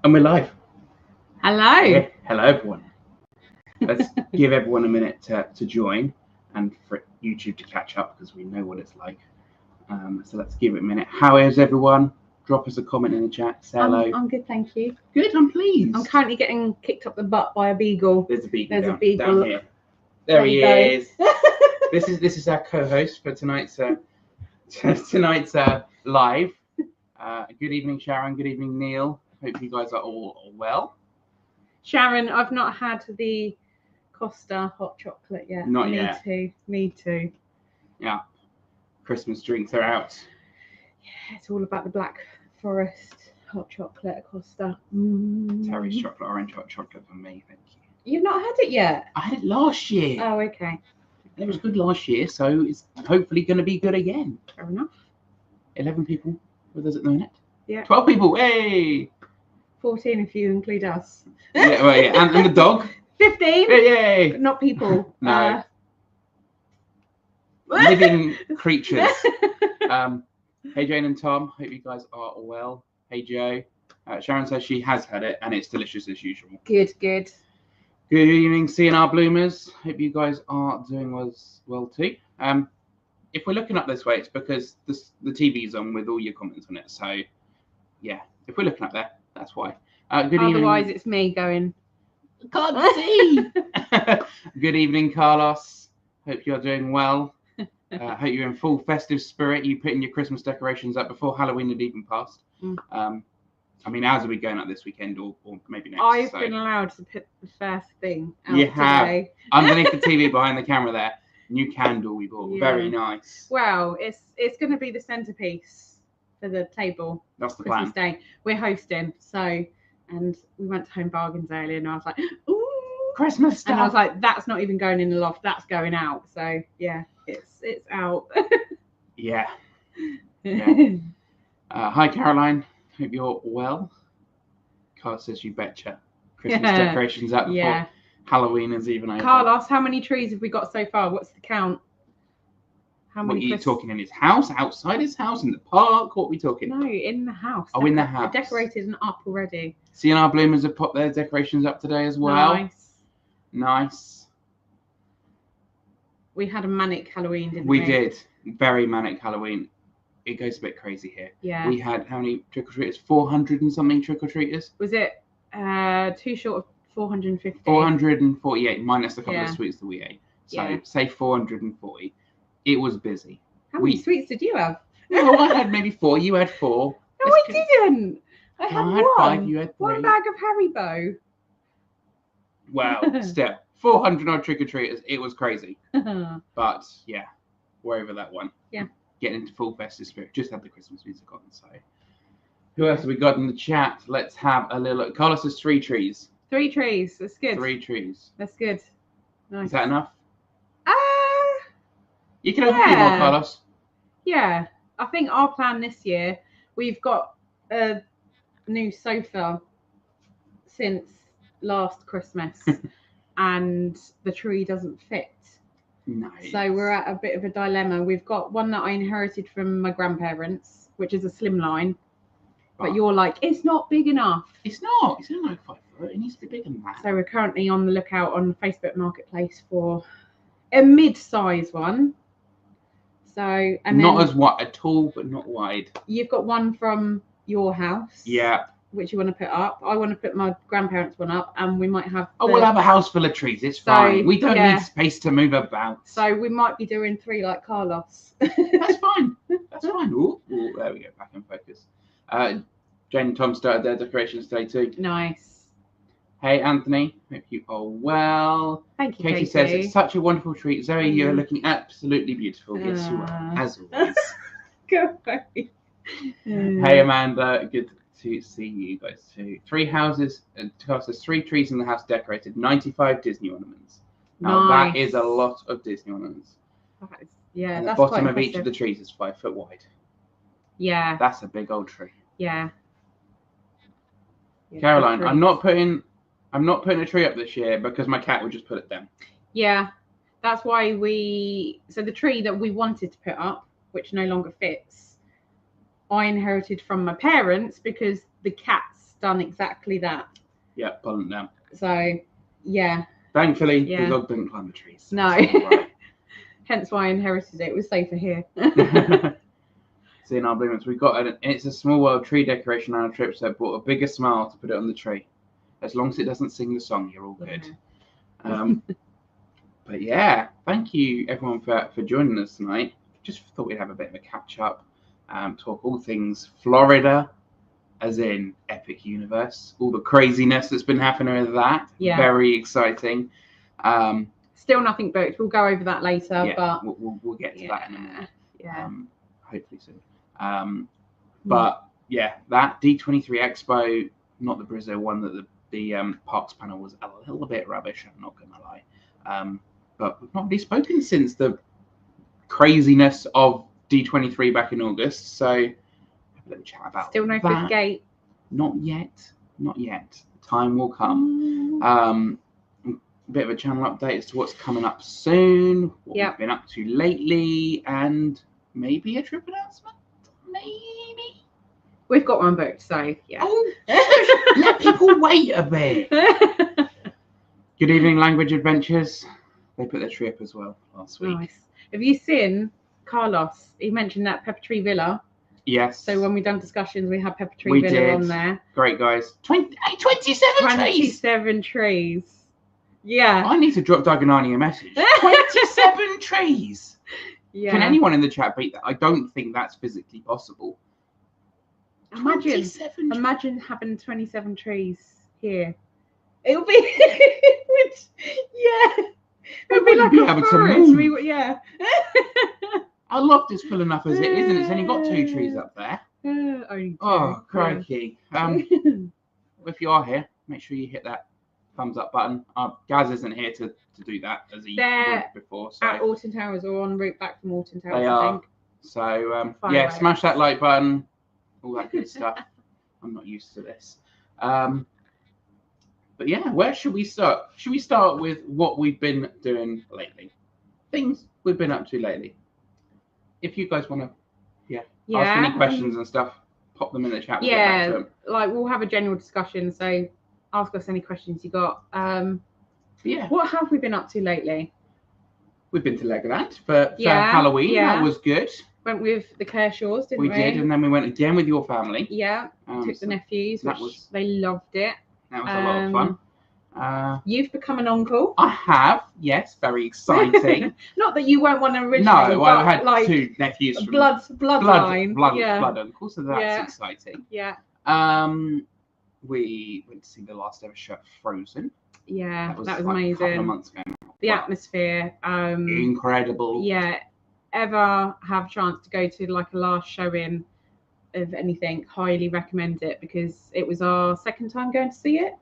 And we're live. Hello. Yeah, hello, everyone. Let's give everyone a minute to join and for YouTube to catch up because we know what it's like. So let's give it a minute. How is everyone? Drop us a comment in the chat. Say hello. I'm good, thank you. Good, I'm pleased. I'm currently getting kicked up the butt by a beagle. There's a beagle. There's a beagle. Down here. There he you is. This is our co-host for tonight's live. Good evening, Sharon. Good evening, Neil. Hope you guys are all well. Sharon, I've not had the Costa hot chocolate yet. Not yet. Me too. Yeah. Christmas drinks are out. Yeah, it's all about the Black Forest hot chocolate at Costa. Terry's chocolate, orange hot chocolate for me, thank you. You've not had it yet? I had it last year. Oh, okay. It was good last year, so it's hopefully going to be good again. Fair enough. 11 people with us at the minute. Yeah. 12 people, hey! 14 if you include us. Yeah, well, yeah. And the dog. 15? Yay! Not people. No. Living creatures. Hey, Jane and Tom. Hope you guys are well. Hey, Joe. Sharon says she has had it, and it's delicious as usual. Good. Good evening, CNR Bloomers. Hope you guys are doing well too. If we're looking up this way, it's because the TV's on with all your comments on it. So, yeah, if we're looking up there, that's why. Good evening. Otherwise, it's me going, Can't see. Good evening, Carlos. Hope you're doing well. Hope you're in full festive spirit. You putting your Christmas decorations up before Halloween had even passed. I mean, ours will be going up this weekend or maybe next. I've been allowed to put the first thing out You have. today. Underneath the TV behind the camera there. New candle we bought. Yeah. Very nice. Well, it's going to be the centerpiece for the table. That's the Christmas plan. Day. We're hosting, and we went to Home Bargains earlier, and I was like, ooh, Christmas stuff. and I was like, that's not even going in the loft. That's going out. So yeah, it's out. Yeah. Hi, Caroline. Hope you're well. Carl says you betcha. Christmas decorations up before Halloween is even over. Carlos, how many trees have we got so far? What's the count? How many? What are you talking in his house, outside his house, in the park? What are we talking? No, in the house. Oh, in the house. They're decorated and up already. CNR Bloomers have put their decorations up today as well. Nice. We had a manic Halloween, didn't we? We did. Very manic Halloween. It goes a bit crazy here. Yeah. We had how many trick-or-treaters? 400 and something trick-or-treaters. Was it too short of 450? 448 minus the couple of sweets that we ate. So say 440. It was busy. How many sweets did you have? No, I had maybe 4. You had 4. No, I didn't. I had 1. 5. You had 3. 1 bag of Haribo. Wow. Still, 400 odd trick-or-treaters. It was crazy. But yeah, we're over that one. Yeah. Getting into full festive spirit. Just had the Christmas music on. So who else have we got in the chat? Let's have a little look. Carlos has 3 trees. 3 trees. That's good. 3 trees. That's good. Nice. Is that enough? You can have a few more, Carlos. Yeah. I think our plan this year, we've got a new sofa since last Christmas and the tree doesn't fit. Nice. So we're at a bit of a dilemma. We've got one that I inherited from my grandparents, which is a slimline. But you're like, it's not big enough. It's not. It's only like 5 foot. It needs to be bigger than that. So we're currently on the lookout on Facebook Marketplace for a mid-size one. So and not then as wide, a tall but not wide. You've got one from your house. Yeah. Which you want to put up. I want to put my grandparents' one up, and we might have. We'll have a house full of trees. It's fine. We don't need space to move about. So we might be doing 3 like Carlos. That's fine. That's fine. Ooh, there we go. Back in focus. Jane and Tom started their decorations today too. Nice. Hey, Anthony. Hope you are well. Thank you, Katie says it's such a wonderful treat. Zoe, you're looking absolutely beautiful. Yes, you are, as always. Go away. Hey, Amanda. Good to see you guys too. 3 houses. There's 3 trees in the house decorated. 95 Disney ornaments. Now that is a lot of Disney ornaments. Yeah, and the bottom of each of the trees is 5 foot wide. Yeah. That's a big old tree. Yeah. Caroline, I'm not putting a tree up this year because my cat would just put it down. Yeah. That's why so the tree that we wanted to put up, which no longer fits, I inherited from my parents because the cats done exactly that. Yeah, pull them down. So, yeah. Thankfully, Yeah. the dog didn't climb the trees. No. Right. Hence why I inherited it. It was safer here. See, in our bloomers, we've got it's a small world tree decoration on our trip, so I bought a bigger smile to put it on the tree. As long as it doesn't sing the song, you're all good. Yeah. But yeah, thank you everyone for joining us tonight. Just thought we'd have a bit of a catch up, talk all things Florida, as in Epic Universe, all the craziness that's been happening with that. Yeah. Very exciting. Still nothing booked. We'll go over that later. Yeah, but we'll get to that in a minute. Yeah. Hopefully soon. But yeah, that D23 Expo, not the Brazil one, that the Parks panel was a little bit rubbish, I'm not gonna lie. But we've not really spoken since the craziness of D23 back in August, so have a little chat about still no that. fifth gate. Not yet. Time will come. Bit of a channel update as to what's coming up soon, what we've been up to lately, and maybe a trip announcement. Maybe we've got one booked, so yeah. Oh, let people wait a bit. Good evening, Language Adventures. They put their tree up as well last week. Nice. Have you seen Carlos? He mentioned that Pepper Tree Villa. Yes. So when we done discussions, we had Pepper Tree Villa on there. Great guys. 27 trees. Yeah. I need to drop Daganani a message. 27 trees. Yeah. Can anyone in the chat beat that? I don't think that's physically possible. Imagine having 27 trees here. It would be, It would be like a forest. Yeah. Our loft is full enough as it is, and it's only got 2 trees up there. Only 2. Oh, crikey. If you are here, make sure you hit that thumbs up button. Gaz isn't here to do that as he was before. So at Alton Towers or en route back from Alton Towers, they are. So yeah, smash that like button, all that good stuff. I'm not used to this. But yeah, where should we start? Should we start with what we've been doing lately? Things we've been up to lately. If you guys want to, ask any questions and stuff, pop them in the chat. We'll get back to them. Like we'll have a general discussion. So ask us any questions you got. Yeah. What have we been up to lately? We've been to Legoland for Halloween. Yeah. That was good. Went with the Kershaws, didn't we? We did, and then we went again with your family. Yeah. Took the nephews, which they loved it. That was a lot of fun. You've become an uncle. I have, yes, very exciting. Not that you weren't one originally. No, I had like 2 nephews from bloodline. Blood uncle, so that's exciting. Yeah. We went to see the last ever show, Frozen. Yeah, that was like amazing. A couple of months ago. The atmosphere. Incredible. Yeah. Ever have chance to go to like a last showing of anything, highly recommend it because it was our second time going to see it.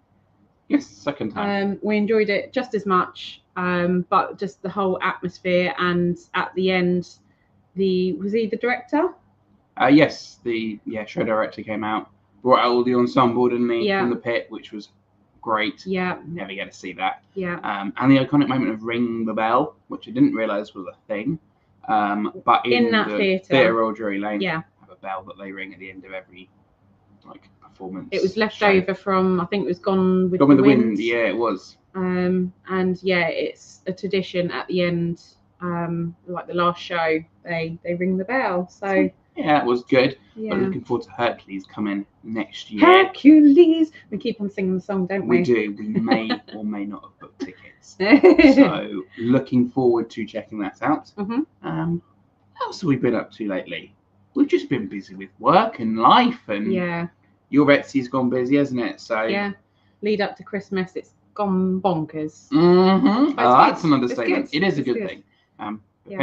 Yes, second time. We enjoyed it just as much, but just the whole atmosphere, and at the end, was he the director? Yes, the show director came out, brought out all the ensemble, didn't he, from the pit, which was great. Yeah. Never get to see that. Yeah. And the iconic moment of Ring the Bell, which I didn't realise was a thing. But in that theatre or Drury Lane, have a bell that they ring at the end of every performance. It was left over from, I think it was Gone with the Wind. Yeah, it was. And it's a tradition at the end, like the last show, they ring the bell. So yeah, it was good. Yeah. But looking forward to Hercules coming next year. Hercules. We keep on singing the song, don't we? We do. We may or may not have booked tickets. So looking forward to checking that out. Mm-hmm. What else have we been up to lately? We've just been busy with work and life, and your Etsy's gone busy, hasn't it? So lead up to Christmas, it's gone bonkers. Mm-hmm. That's an understatement. It is a good thing. If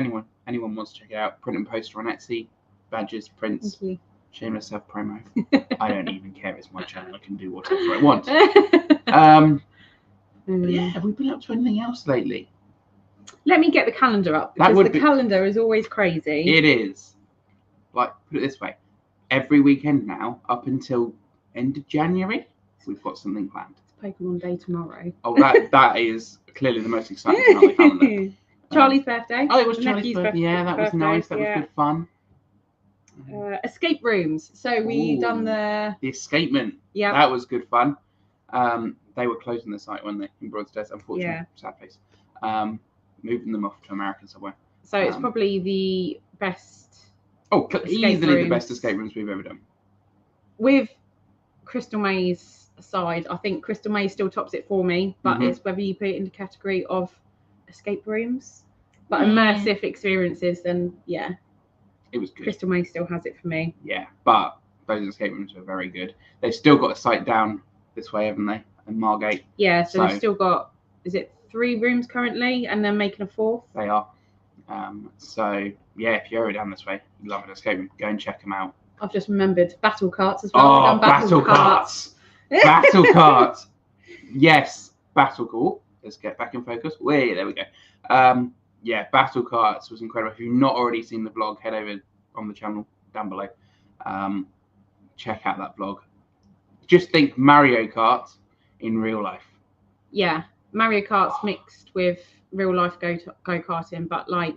anyone wants to check it out, print and poster on Etsy, badges, prints. Shameless self promo. I don't even care. It's my channel. I can do whatever I want. Yeah, have we been up to anything else lately? Let me get the calendar up because the calendar is always crazy. It is. Like, put it this way, every weekend now, up until end of January, we've got something planned. It's Pokemon Day tomorrow. Oh, that is clearly the most exciting thing on the calendar. Charlie's birthday. Oh, it was Charlie's birthday. Yeah, that was nice. That was good fun. Escape rooms. So we done the escapement. Yeah. That was good fun. They were closing the site, weren't they, in Broadstairs, unfortunately. Yeah. Sad face. Moving them off to America somewhere. So it's probably the best. Oh, easily rooms. the best escape rooms we've ever done. With Crystal Maze aside, I think Crystal Maze still tops it for me, but it's whether you put it in the category of escape rooms, but immersive experiences, then yeah. It was good. Crystal Maze still has it for me. Yeah, but those escape rooms were very good. They've still got a site down this way, haven't they? In Margate. Yeah, so they've still got, is it 3 rooms currently, and they're making a 4th? They are. So yeah, if you're ever down this way, you love an escape room, go and check them out. I've just remembered battle carts as well. Oh, battle carts. Battle carts. Yes, battle cart. Let's get back in focus. Wait, there we go. Yeah, battle carts was incredible. If you've not already seen the vlog, head over on the channel down below. Check out that vlog. Just think Mario Kart in real life. Yeah, Mario Kart's mixed with real life go-karting, but like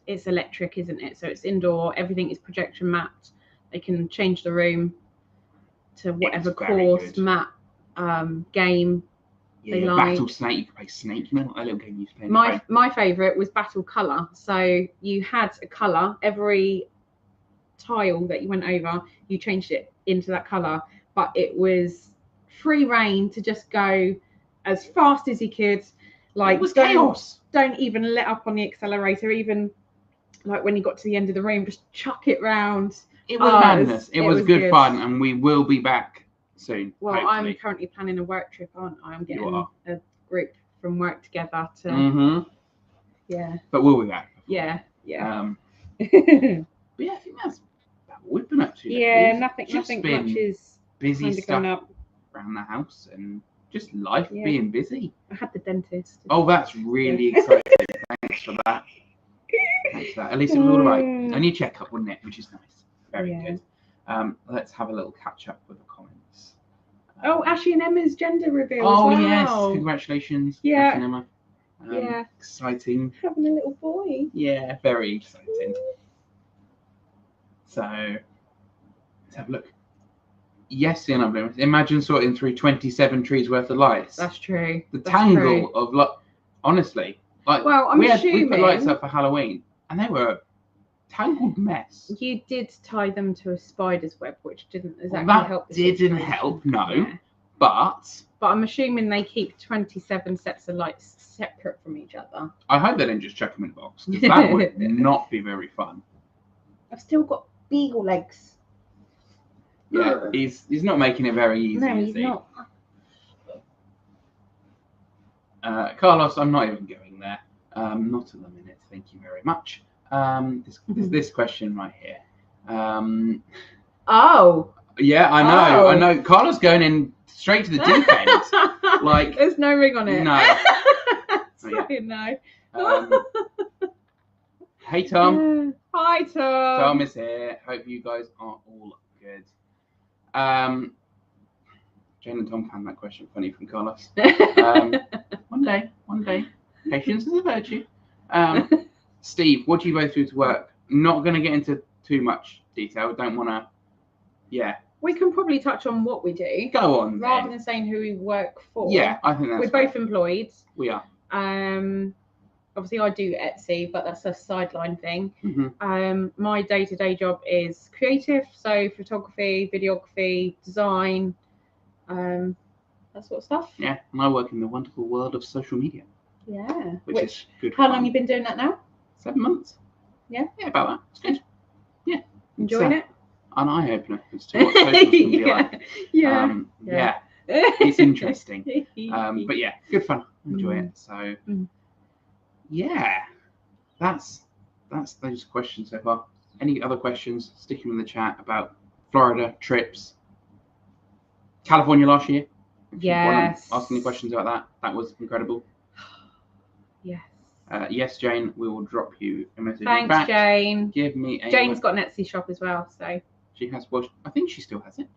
it's electric, isn't it? So it's indoor. Everything is projection mapped. They can change the room to whatever course, map, game. Yeah, Battle Snake. You can play Snake. You know what that little game you used to play? My favourite was Battle Colour. So you had a colour. Every tile that you went over, you changed it into that colour. But it was free reign to just go as fast as you could. Like, it was chaos. Don't even let up on the accelerator. Even like when you got to the end of the room, just chuck it round. It was madness. It was good fun, and we will be back soon. Well, hopefully. I'm currently planning a work trip, aren't I? I'm getting a group from work together to. Yeah. But we'll be back. Yeah. But yeah, I think that's what we've been up to. Yeah, nothing much is busy stuff around the house and just life being busy. I had the dentist. Oh, that's really exciting. Thanks for that. Thanks for that. At least it was all right. Only a checkup, wasn't it? Which is nice. Very good. Let's have a little catch up with the comments. Ashley and Emma's gender reveal. Oh, as well. yes. Congratulations. Yeah. Ashley and Emma. Exciting. Having a little boy. Yeah, very exciting. So, let's have a look. Yes, imagine sorting through 27 trees worth of lights. That's true. The tangle of honestly, like we put lights up for Halloween, and they were a tangled mess. You did tie them to a spider's web, which didn't exactly help. That didn't help, no. Yeah. But I'm assuming they keep 27 sets of lights separate from each other. I hope they don't just chuck them in a box, because that would not be very fun. I've still got beagle legs. Yeah, he's not making it very easy. No, he's not. Carlos, I'm not even going there. Not at the minute. Thank you very much. This question right here. Oh. Yeah, I know. Carlos going in straight to the deep end. Like, there's no ring on it. No. No. Hey, Tom. Hi, Tom. Tom is here. Hope you guys are all good. Jane and Tom found that question funny from Carlos. One day. Patience is a virtue. Steve, what do you both do to work? Not going to get into too much detail. Don't want to. Yeah. We can probably touch on what we do. Go on. Rather than saying who we work for. Yeah, I think that's. We're both employed. We are. Obviously, I do Etsy, but that's a sideline thing. Mm-hmm. My day-to-day job is creative, so photography, videography, design, that sort of stuff. Yeah, and I work in the wonderful world of social media. Yeah. Which is good. How long you been doing that now? 7 months. Yeah. Yeah, about that. It's good. Yeah. Enjoying it? An eye-opener as to what socials can be like. Yeah. It's interesting. But yeah, good fun. Enjoy it. So yeah, that's those questions so far. Any other questions? Stick them in the chat about Florida trips, California last year. Yes. Ask any questions about that. That was incredible. Yes. Yes, Jane. We will drop you a message. Thanks, Jane. Give me a. Jane's got an Etsy shop as well, so. She has. Well, I think she still has it.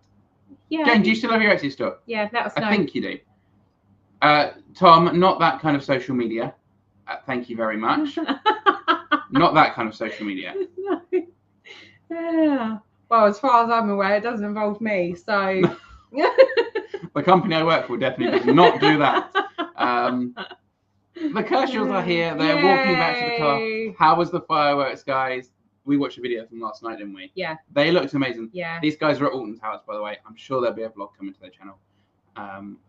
Yeah. Jane, do you still have your Etsy store? Yeah, let us know. I think you do. Tom, not that kind of social media. Thank you very much. Not that kind of social media. No. Yeah. Well, as far as I'm aware, it doesn't involve me. So The company I work for definitely does not do that. The Kershaw's are here. They're walking back to the car. Yay. How was the fireworks, guys? We watched a video from last night, didn't we? Yeah. They looked amazing. Yeah. These guys are at Alton Towers, by the way. I'm sure there'll be a vlog coming to their channel.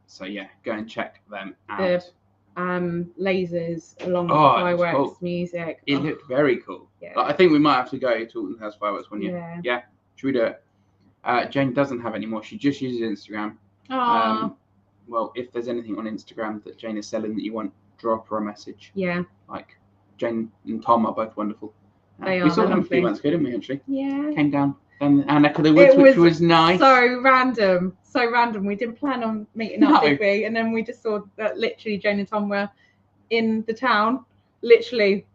So yeah, go and check them out. Lasers along with Oh, it was fireworks, cool. music. It looked very cool. Yeah. Like, I think we might have to go to Alton Towers fireworks one year. Yeah. Yeah. Should we do it? Jane doesn't have it anymore. She just uses Instagram. Well, if there's anything on Instagram that Jane is selling that you want, drop her a message. Yeah. Like, Jane and Tom are both wonderful. They we are, saw them a lovely. few months ago, didn't we, actually? Yeah. Came down our neck of the woods, which was nice. So random. So random. We didn't plan on meeting up, did we? And then we just saw that literally Jane and Tom were in the town, literally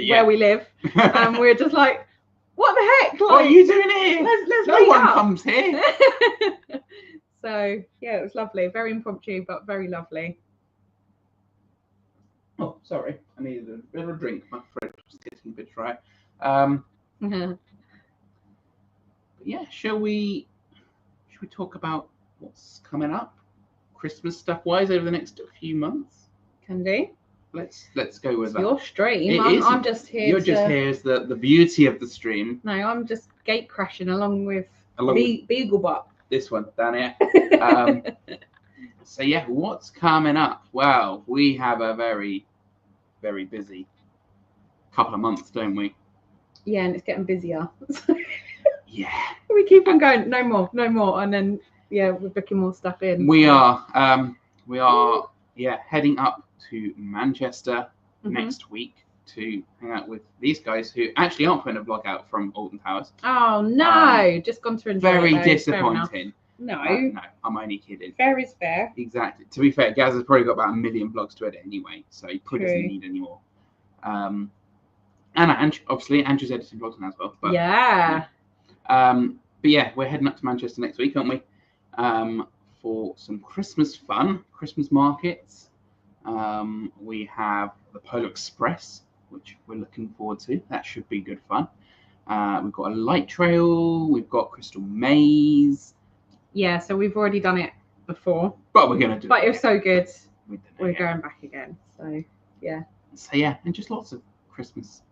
where we live. And we're just like, what the heck? Like, what are you doing here? Let's no meet one up. comes here. So yeah, it was lovely. Very impromptu, but very lovely. Oh, sorry. I needed a bit of a drink. My throat was getting a bit dry. But yeah, shall we talk about what's coming up, Christmas stuff wise, over the next few months? Can do. Let's go with that. Your stream. It is. I'm just here. You're just here as the beauty of the stream. No, I'm just gate crashing along with with Beaglebot. This one down here. So yeah, what's coming up? Well, we have a very, very busy couple of months, don't we? Yeah, and it's getting busier. Yeah. We keep on going. No more, and then yeah, we're booking more stuff in. We are heading up to Manchester next week to hang out with these guys who actually aren't putting a vlog out from Alton Towers. Oh no, just gone to enjoy very it, disappointing. No, no, I'm only kidding. Fair is fair. Exactly. To be fair, Gaz has probably got about 1 million vlogs to edit anyway, so he probably doesn't need any more. And obviously Andrew's editing vlogs now as well. But, yeah. But yeah, we're heading up to Manchester next week, aren't we? For some Christmas fun, Christmas markets. We have the Polar Express, which we're looking forward to. That should be good fun. We've got a light trail. We've got Crystal Maze. Yeah, so we've already done it before. But we're going to do it. But it was so good. We're again. going back again. So, yeah. So, yeah, and just lots of Christmas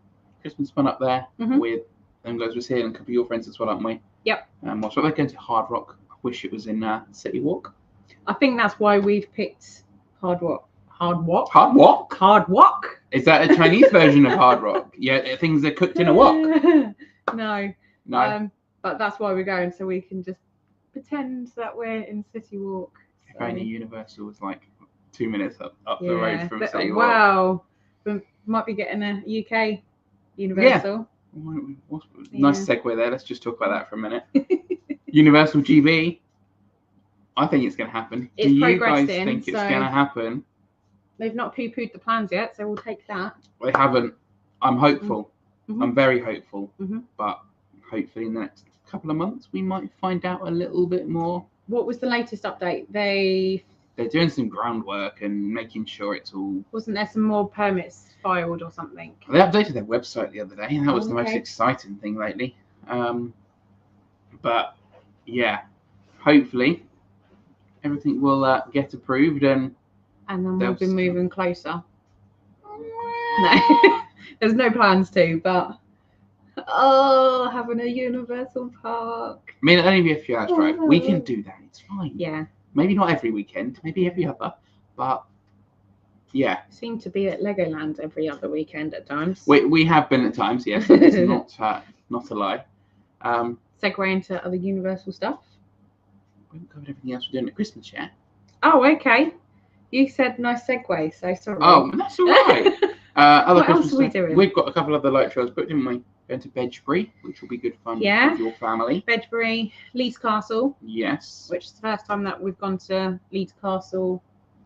fun up there with them guys. We're seeing a couple of your friends as well, aren't we? Yep. So they're going to Hard Rock. I wish it was in City Walk. I think that's why we've picked Hard Rock. Hard Walk? Hard Walk? Is that a Chinese version of Hard Rock? Yeah, things are cooked in a wok. No. But that's why we're going, so we can just pretend that we're in City Walk. If only Universal was like 2 minutes up the road from City Walk. Wow. We might be getting a UK Universal. Yeah. Nice segue there. Let's just talk about that for a minute. Universal GB. I think it's going to happen. It's Do you progressing, guys think it's going to happen? They've not poo-pooed the plans yet, so we'll take that. They haven't. I'm hopeful. I'm very hopeful. But hopefully in the next couple of months we might find out a little bit more. What was the latest update? They're doing some groundwork and making sure it's all... Wasn't there some more permits filed or something? They updated their website the other day, and that was the most exciting thing lately. But yeah, hopefully everything will get approved and then we'll be moving closer. No, there's no plans to, but having a Universal Park. I mean, only be a few hours drive. We can do that. It's fine. Yeah. Maybe not every weekend. Maybe every other. But yeah. Seem to be at Legoland every other weekend at times. We have been at times. Yes, it's not a lie. Segue into other Universal stuff. We haven't covered everything else we're doing at Christmas yet. Oh, okay. You said nice segue, so sorry. Oh, that's all right. Other what Christmas else are we stuff. doing? We've got a couple other light shows booked, didn't we? Going to Bedgebury, which will be good fun with your family. Bedgebury, Leeds Castle. Yes. Which is the first time that we've gone to Leeds Castle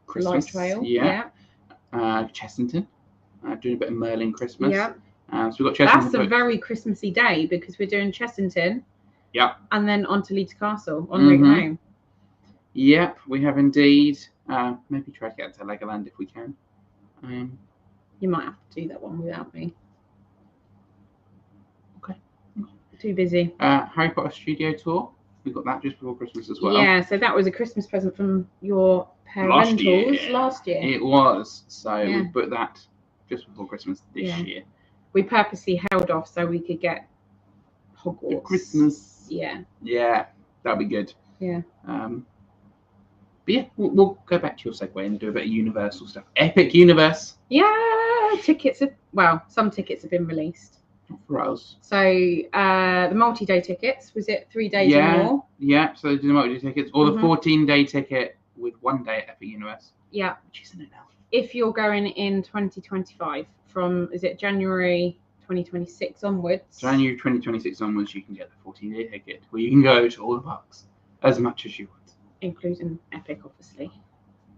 Christmas, light trail. Yeah. Chessington, doing a bit of Merlin Christmas. Yeah. So we've got Chessington. That's a very Christmassy day because we're doing Chessington. Yeah. And then on to Leeds Castle on route home. Yep, we have indeed. Maybe try to get to Legoland if we can. You might have to do that one without me. Okay. Too busy. Harry Potter Studio Tour. We got that just before Christmas as well. Yeah, so that was a Christmas present from your parentals last year. It was. So Yeah. we put that just before Christmas this year. We purposely held off so we could get Hogwarts. For Christmas. Yeah. Yeah, that'd be good. Yeah. But yeah, we'll go back to your segue and do a bit of Universal stuff. Epic Universe. Yeah, some tickets have been released. For us. So the multi-day tickets, was it 3 days or more? Yeah, so do the multi-day tickets or the 14-day ticket with 1 day at Epic Universe. Yeah. Which isn't enough. If you're going in 2025 from, is it January 2026 onwards? January 2026 onwards, you can get the 14-day ticket where you can go to all the parks as much as you want. Including Epic, obviously.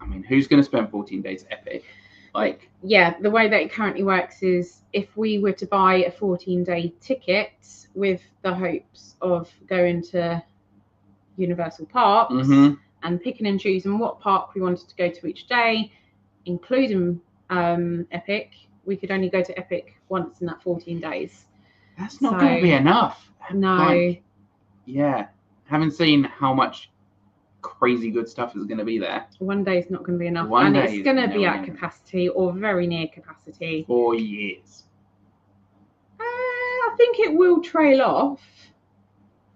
I mean, who's going to spend 14 days at Epic? Yeah, the way that it currently works is if we were to buy a 14-day ticket with the hopes of going to Universal Parks and picking and choosing what park we wanted to go to each day, including Epic, we could only go to Epic once in that 14 days. That's not going to be enough. No. Yeah. Haven't seen how much crazy good stuff is going to be there. 1 day is not going to be enough. It's going to be at capacity or very near capacity. 4 years. I think it will trail off.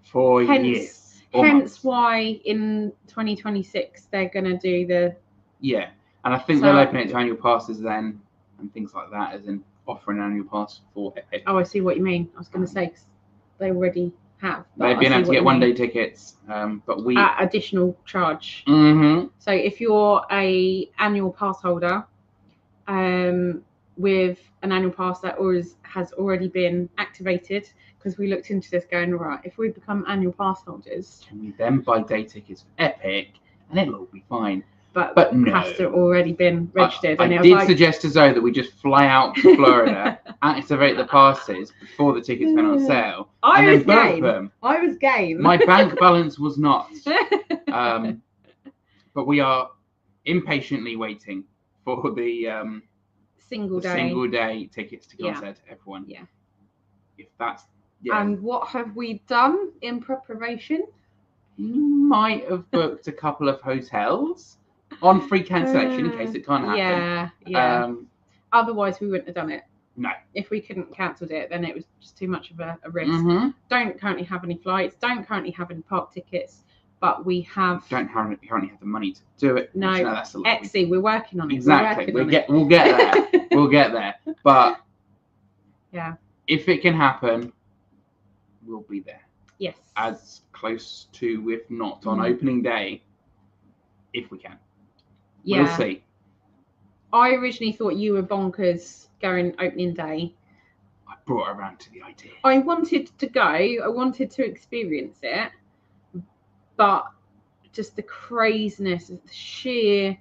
4 years. Hence why in 2026 they're going to do the... Yeah, and I think they'll open it to annual passes then and things like that, as in offering an annual pass for Epic. Oh, I see what you mean. I was going to say, because they already have. They've been able to get 1 day tickets, but we... At additional charge. Mm-hmm. So if you're a annual pass holder with an annual pass that has already been activated, because we looked into this going, right, if we become annual pass holders... Can we then buy day tickets for Epic and it'll all be fine? But no. Has to already been registered. I did suggest to Zoe that we just fly out to Florida, activate the passes before the tickets went on sale, and then book them. I was game. My bank balance was not. But we are impatiently waiting for the single day tickets to go on sale to everyone. Yeah. If that's And what have we done in preparation? You might have booked a couple of hotels on free cancellation in case it can't happen. Yeah. Otherwise, we wouldn't have done it. No. If we couldn't cancel it, then it was just too much of a risk. Don't currently have any flights. Don't currently have any park tickets. But we have. Don't currently have the money to do it. No, that's a lot. Etsy, we're working on it. Exactly. We'll get there. We'll get there. But yeah, if it can happen, we'll be there. Yes. As close to, if not on opening day, if we can. Yeah. We'll see. I originally thought you were bonkers going opening day. I brought her around to the idea. I wanted to go. I wanted to experience it. But just the craziness, the sheer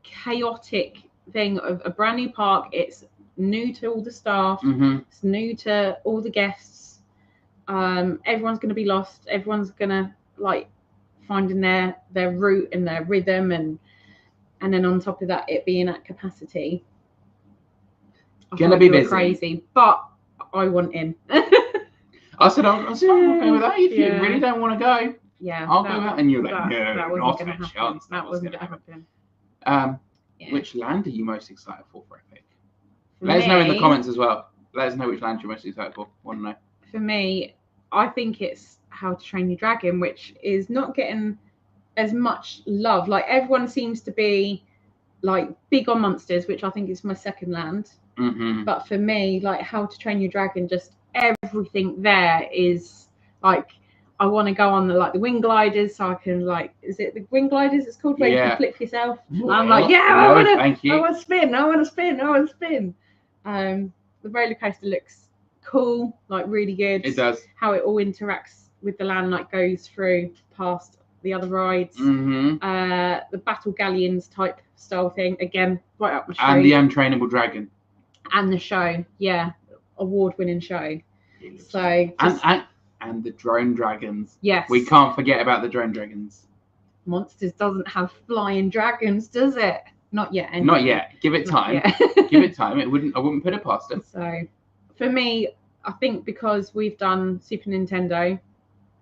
chaotic thing of a brand new park. It's new to all the staff. It's new to all the guests. Everyone's going to be lost. Everyone's going to finding their route and their rhythm, and then on top of that, it being at capacity. Gonna be busy. Crazy, but I want in. I said I'm okay with that. If you really don't want to go, I'll go out. And you're like, no, not a chance. That wasn't going to happen. Which land are you most excited for Epic? Let us know in the comments as well. Let us know which land you're most excited for. Want to know? For me, I think it's How to Train Your Dragon, which is not getting as much love. Everyone seems to be big on monsters, which I think is my second land. But for me, How to Train Your Dragon, just everything there is I want to go on the wing gliders, so I can is it the wing gliders it's called, where you can flip yourself? Well, I'm I want to spin. The roller coaster looks cool, really good. It does. How it all interacts with the land, goes through past the other rides. The battle galleons type style thing, again, right up my street. And the untrainable dragon. And the show, award-winning show. So and the drone dragons. Yes. We can't forget about the drone dragons. Monsters doesn't have flying dragons, does it? Not yet. Anyway. Not yet. Give it time. Give it time. I wouldn't put it past them. So, for me, I think because we've done Super Nintendo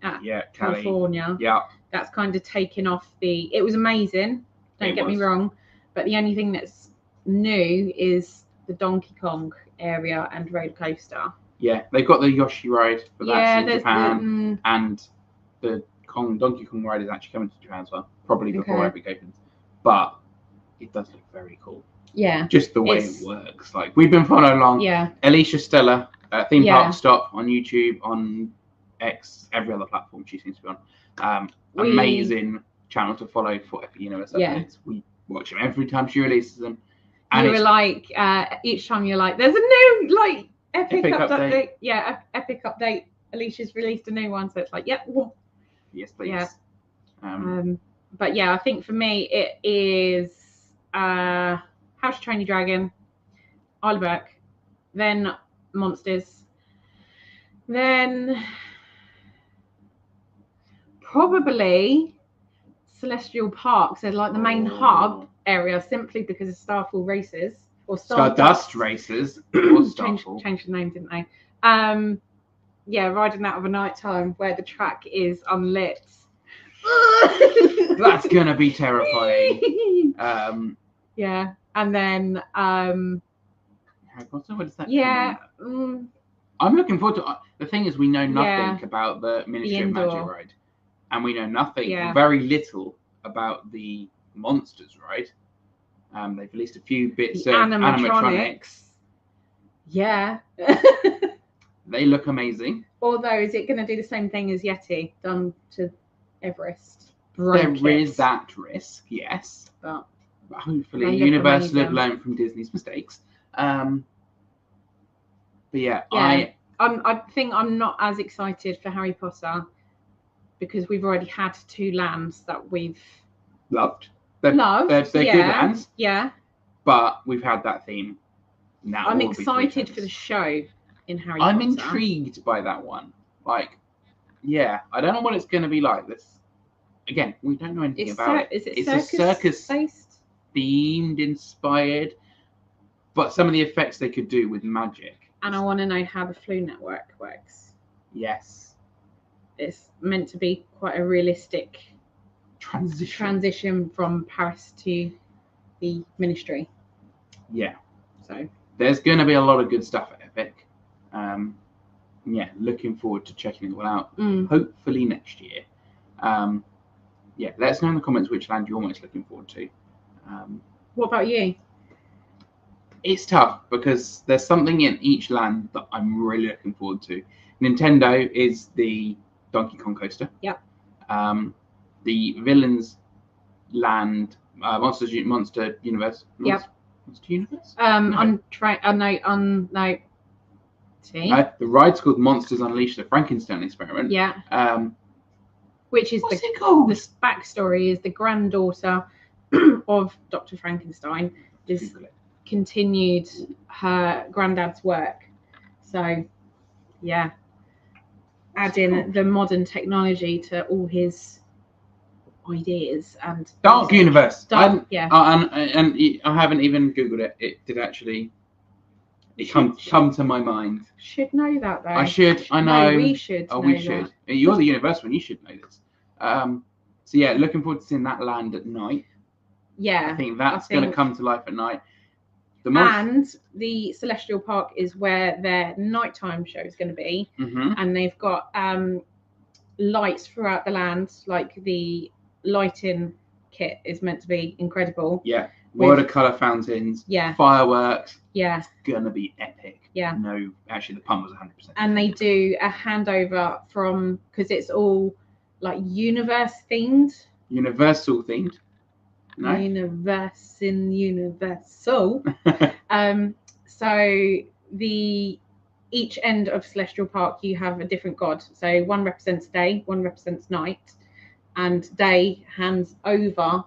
at Cali. California, Yeah. that's kind of taken off the. It was amazing. Don't get me wrong, but the only thing that's new is the Donkey Kong area and roller coaster. Yeah, they've got the Yoshi ride, but that's in Japan, the, and the Donkey Kong ride is actually coming to Japan as well, probably before Epic opens. But it does look very cool. Yeah, just the way it works. Like we've been following along. Yeah, Alicia Stella, Theme Park Stop on YouTube, on X, every other platform she seems to be on. Amazing channel to follow for Epic Universe updates. We watch them every time she releases them. And you were like, each time you're like, there's a new like Epic update. Yeah, Epic update. Alicia's released a new one, so it's like, yep. Yes, please. Yeah. But yeah, I think for me it is How to Train Your Dragon, Isle of Berk, then Monsters, then probably Celestial Park, so like the main hub area, simply because of Starfall races or Stardust races. Or changed the name, didn't they? Yeah, riding out of a night time where the track is unlit. That's gonna be terrifying. Yeah, and then Harry Potter. What does that? Yeah. I'm looking forward to. The thing is, we know nothing about the Ministry of Magic ride, and we know nothing, very little about the Monsters ride. They've released a few bits of animatronics. Yeah. They look amazing. Although, is it going to do the same thing as Yeti done to Everest? There is that risk, yes. But hopefully, Universal have learned from Disney's mistakes. But yeah, I think I'm not as excited for Harry Potter because we've already had 2 lands that we've loved. They're good lands. Yeah. But we've had that theme. Now I'm excited for the show in Harry Potter. I'm intrigued by that one. Like, yeah, I don't know what it's going to be like. This again, we don't know anything about it. It's a circus themed, inspired, but some of the effects they could do with magic. And I want to know how the Flu Network works. Yes, it's meant to be quite a realistic transition from Paris to the Ministry. Yeah. So there's going to be a lot of good stuff at Epic. Yeah, looking forward to checking it all out. Hopefully next year. Yeah, let us know in the comments which land you're most looking forward to. What about you? It's tough because there's something in each land that I'm really looking forward to. Nintendo is the Donkey Kong coaster. Yep. The Villains Land, Monster Universe. Yep. Monster Universe? No. The ride's called Monsters Unleashed: The Frankenstein Experiment. Yeah. Which is what's it called? The backstory is the granddaughter of Dr. Frankenstein just continued her granddad's work. So, yeah, adding the modern technology to all his ideas and Dark Universe. And I haven't even googled it. It did actually. It come to my mind. Should know that though. I should. I know. No, we should. Oh, we should. That. You're the universe one. You should know this. So yeah, looking forward to seeing that land at night. Yeah. I think that's going to come to life at night. And the Celestial Park is where their nighttime show is going to be, and they've got lights throughout the land. Like the lighting kit is meant to be incredible. Yeah. Watercolor fountains, fireworks. Yeah, it's gonna be epic. Yeah. No, actually, the pun was 100%. And they do a handover from because it's all like universal themed. No. Universal. So each end of Celestial Park, you have a different god. So one represents day, one represents night, and day hands over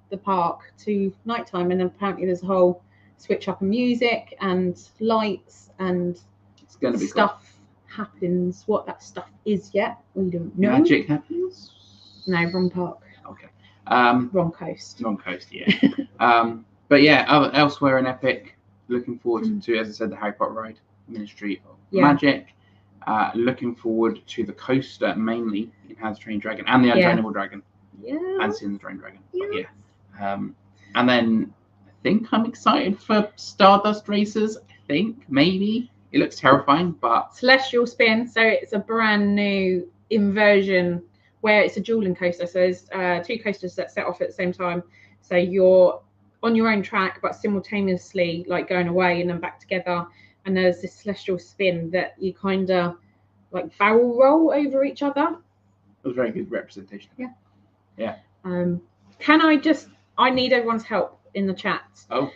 the park to nighttime, and apparently there's a whole switch up of music and lights and it's gonna be stuff happens. What that stuff is yet we don't know. Magic happens? No, wrong park. Okay. Wrong coast. Yeah. But yeah, elsewhere in Epic, looking forward to, as I said, the Harry Potter ride, Ministry of magic. Looking forward to the coaster mainly in How to Train Your Dragon and the Untrainable Dragon. Yeah. And seeing the Train Dragon. Yeah. But yeah. And then I think I'm excited for Stardust Racers. I think maybe it looks terrifying, but Celestial Spin. So it's a brand new inversion where it's a dueling coaster. So there's 2 coasters that set off at the same time. So you're on your own track, but simultaneously like going away and then back together. And there's this celestial spin that you kind of like barrel roll over each other. it was very good representation. Yeah. I need everyone's help in the chat. Oh.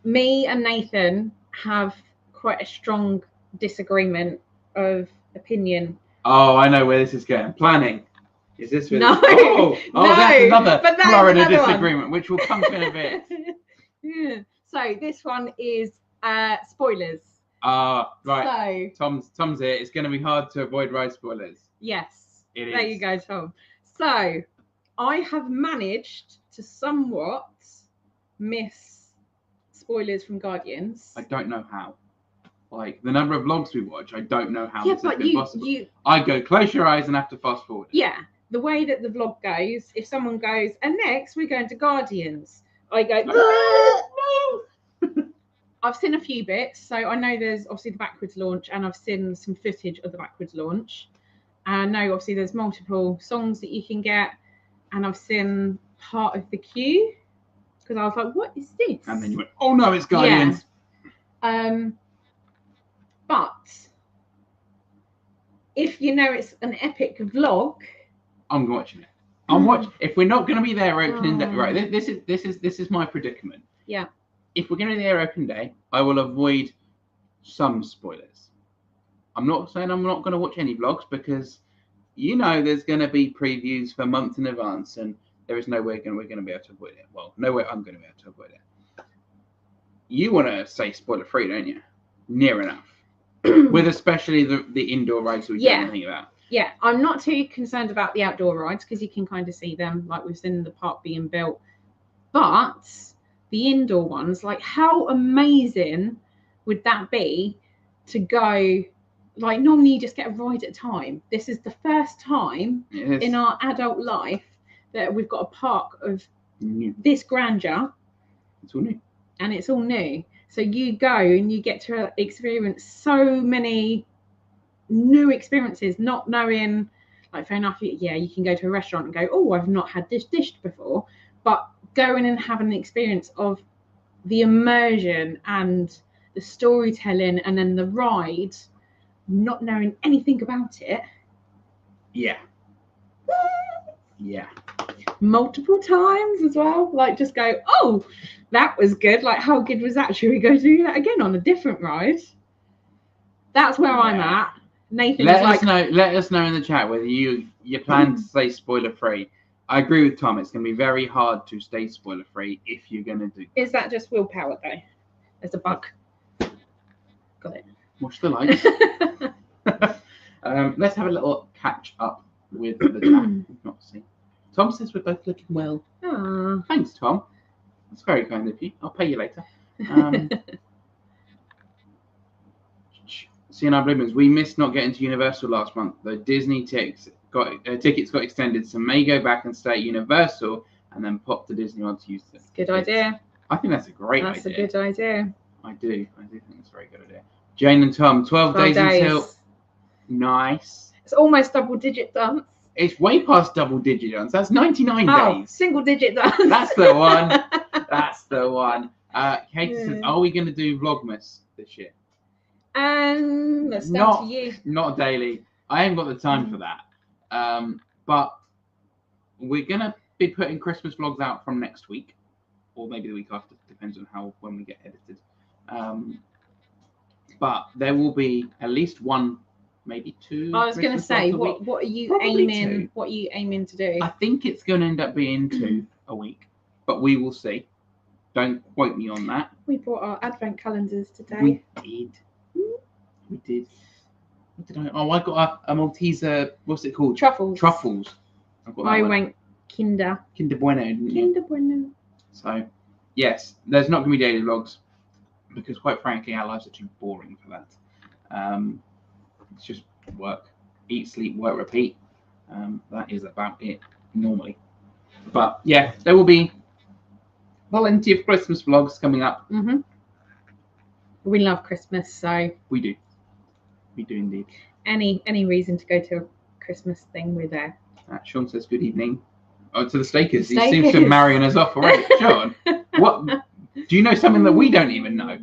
Me and Nathan have quite a strong disagreement of opinion. Oh, I know where this is going. Planning. Is this where No. No, that's another but that's Florida another disagreement, which will come to in a bit. Yeah. So this one is spoilers. Right. So Tom's here. It's going to be hard to avoid ride spoilers. yes. It There is. you go, Tom. So I have managed to somewhat miss spoilers from Guardians. I don't know how. Like the number of vlogs we watch, I don't know how Yeah, this has but been possible. you I go close your eyes and have to fast forward. yeah, the way that the vlog goes, if someone goes, and next we're going to Guardians, I go, no. I've seen a few bits, so I know there's obviously the backwards launch, and I've seen some footage of the backwards launch. And I know obviously there's multiple songs that you can get, and I've seen part of the queue because I was like, what is this? And then you went, oh no, it's Guardians. Yeah. But if you know it's an epic vlog, I'm watching it. I'm watching. If we're not going to be there opening day, right? This is my predicament. Yeah. If we're going to be there open day, I will avoid some spoilers. I'm not saying I'm not going to watch any vlogs because there's going to be previews for months in advance, and there is no way we're going to be able to avoid it. Well, no way I'm going to be able to avoid it. You want to say spoiler free, don't you? Near enough. With especially the indoor rides we don't think about. Yeah, I'm not too concerned about the outdoor rides because you can kind of see them, like we've seen the park being built. But the indoor ones, like how amazing would that be to go? Like normally you just get a ride at a time. This is the first time in our adult life that we've got a park of this grandeur. It's all new. And it's all new. So you go and you get to experience so many new experiences, not knowing, like fair enough, you can go to a restaurant and go, oh, I've not had this dish before, but going and having an experience of the immersion and the storytelling and then the ride, not knowing anything about it. Yeah. Yeah. Multiple times as well. Like just go, oh, that was good. Like how good was that? Should we go do that again on a different ride? That's where I'm at. Nathan let us know in the chat whether you plan to stay spoiler free. I agree with Tom. It's going to be very hard to stay spoiler free if you're going to do. Is that just willpower though? There's a bug. Got it. Watch the lights. Let's have a little catch up with the chat. We've not seen. Tom says we're both looking well. Aww. Thanks, Tom. That's very kind of you. I'll pay you later. Seeing our bloomers, we missed not getting to Universal last month. The Disney tickets got extended, so may go back and stay at Universal and then pop to Disney on Tuesday. Good idea. I think that's a great idea. That's a good idea. I do think it's a very good idea. Jane and Tom, 12 days until. Nice. It's almost double digit dance. It's way past double digit dance. That's 99 days. Single digit dance. That's the one. That's the one. Katie says, are we going to do Vlogmas this year? That's down to you. Not daily. I haven't got the time for that. But we're going to be putting Christmas vlogs out from next week, or maybe the week after. Depends on when we get edited. But there will be at least one, maybe two. I was going to say, what are you aiming? Two. What are you aiming to do? I think it's going to end up being 2 a week, but we will see. Don't quote me on that. We bought our advent calendars today. We did. What did I? Oh, I got a Malteser. What's it called? Truffles. I went Kinder Bueno. Didn't you? Kinder Bueno. So, yes, there's not going to be daily vlogs because, quite frankly, our lives are too boring for that. It's just work, eat, sleep, work, repeat. That is about it normally. But yeah, there will be plenty of Christmas vlogs coming up. Mm-hmm. We love Christmas, so We do indeed. Any reason to go to a Christmas thing, we're there. Sean says good evening. Oh, to the Stakers. The He seems to be marrying us off already. Sean, what? Do you know something that we don't even know?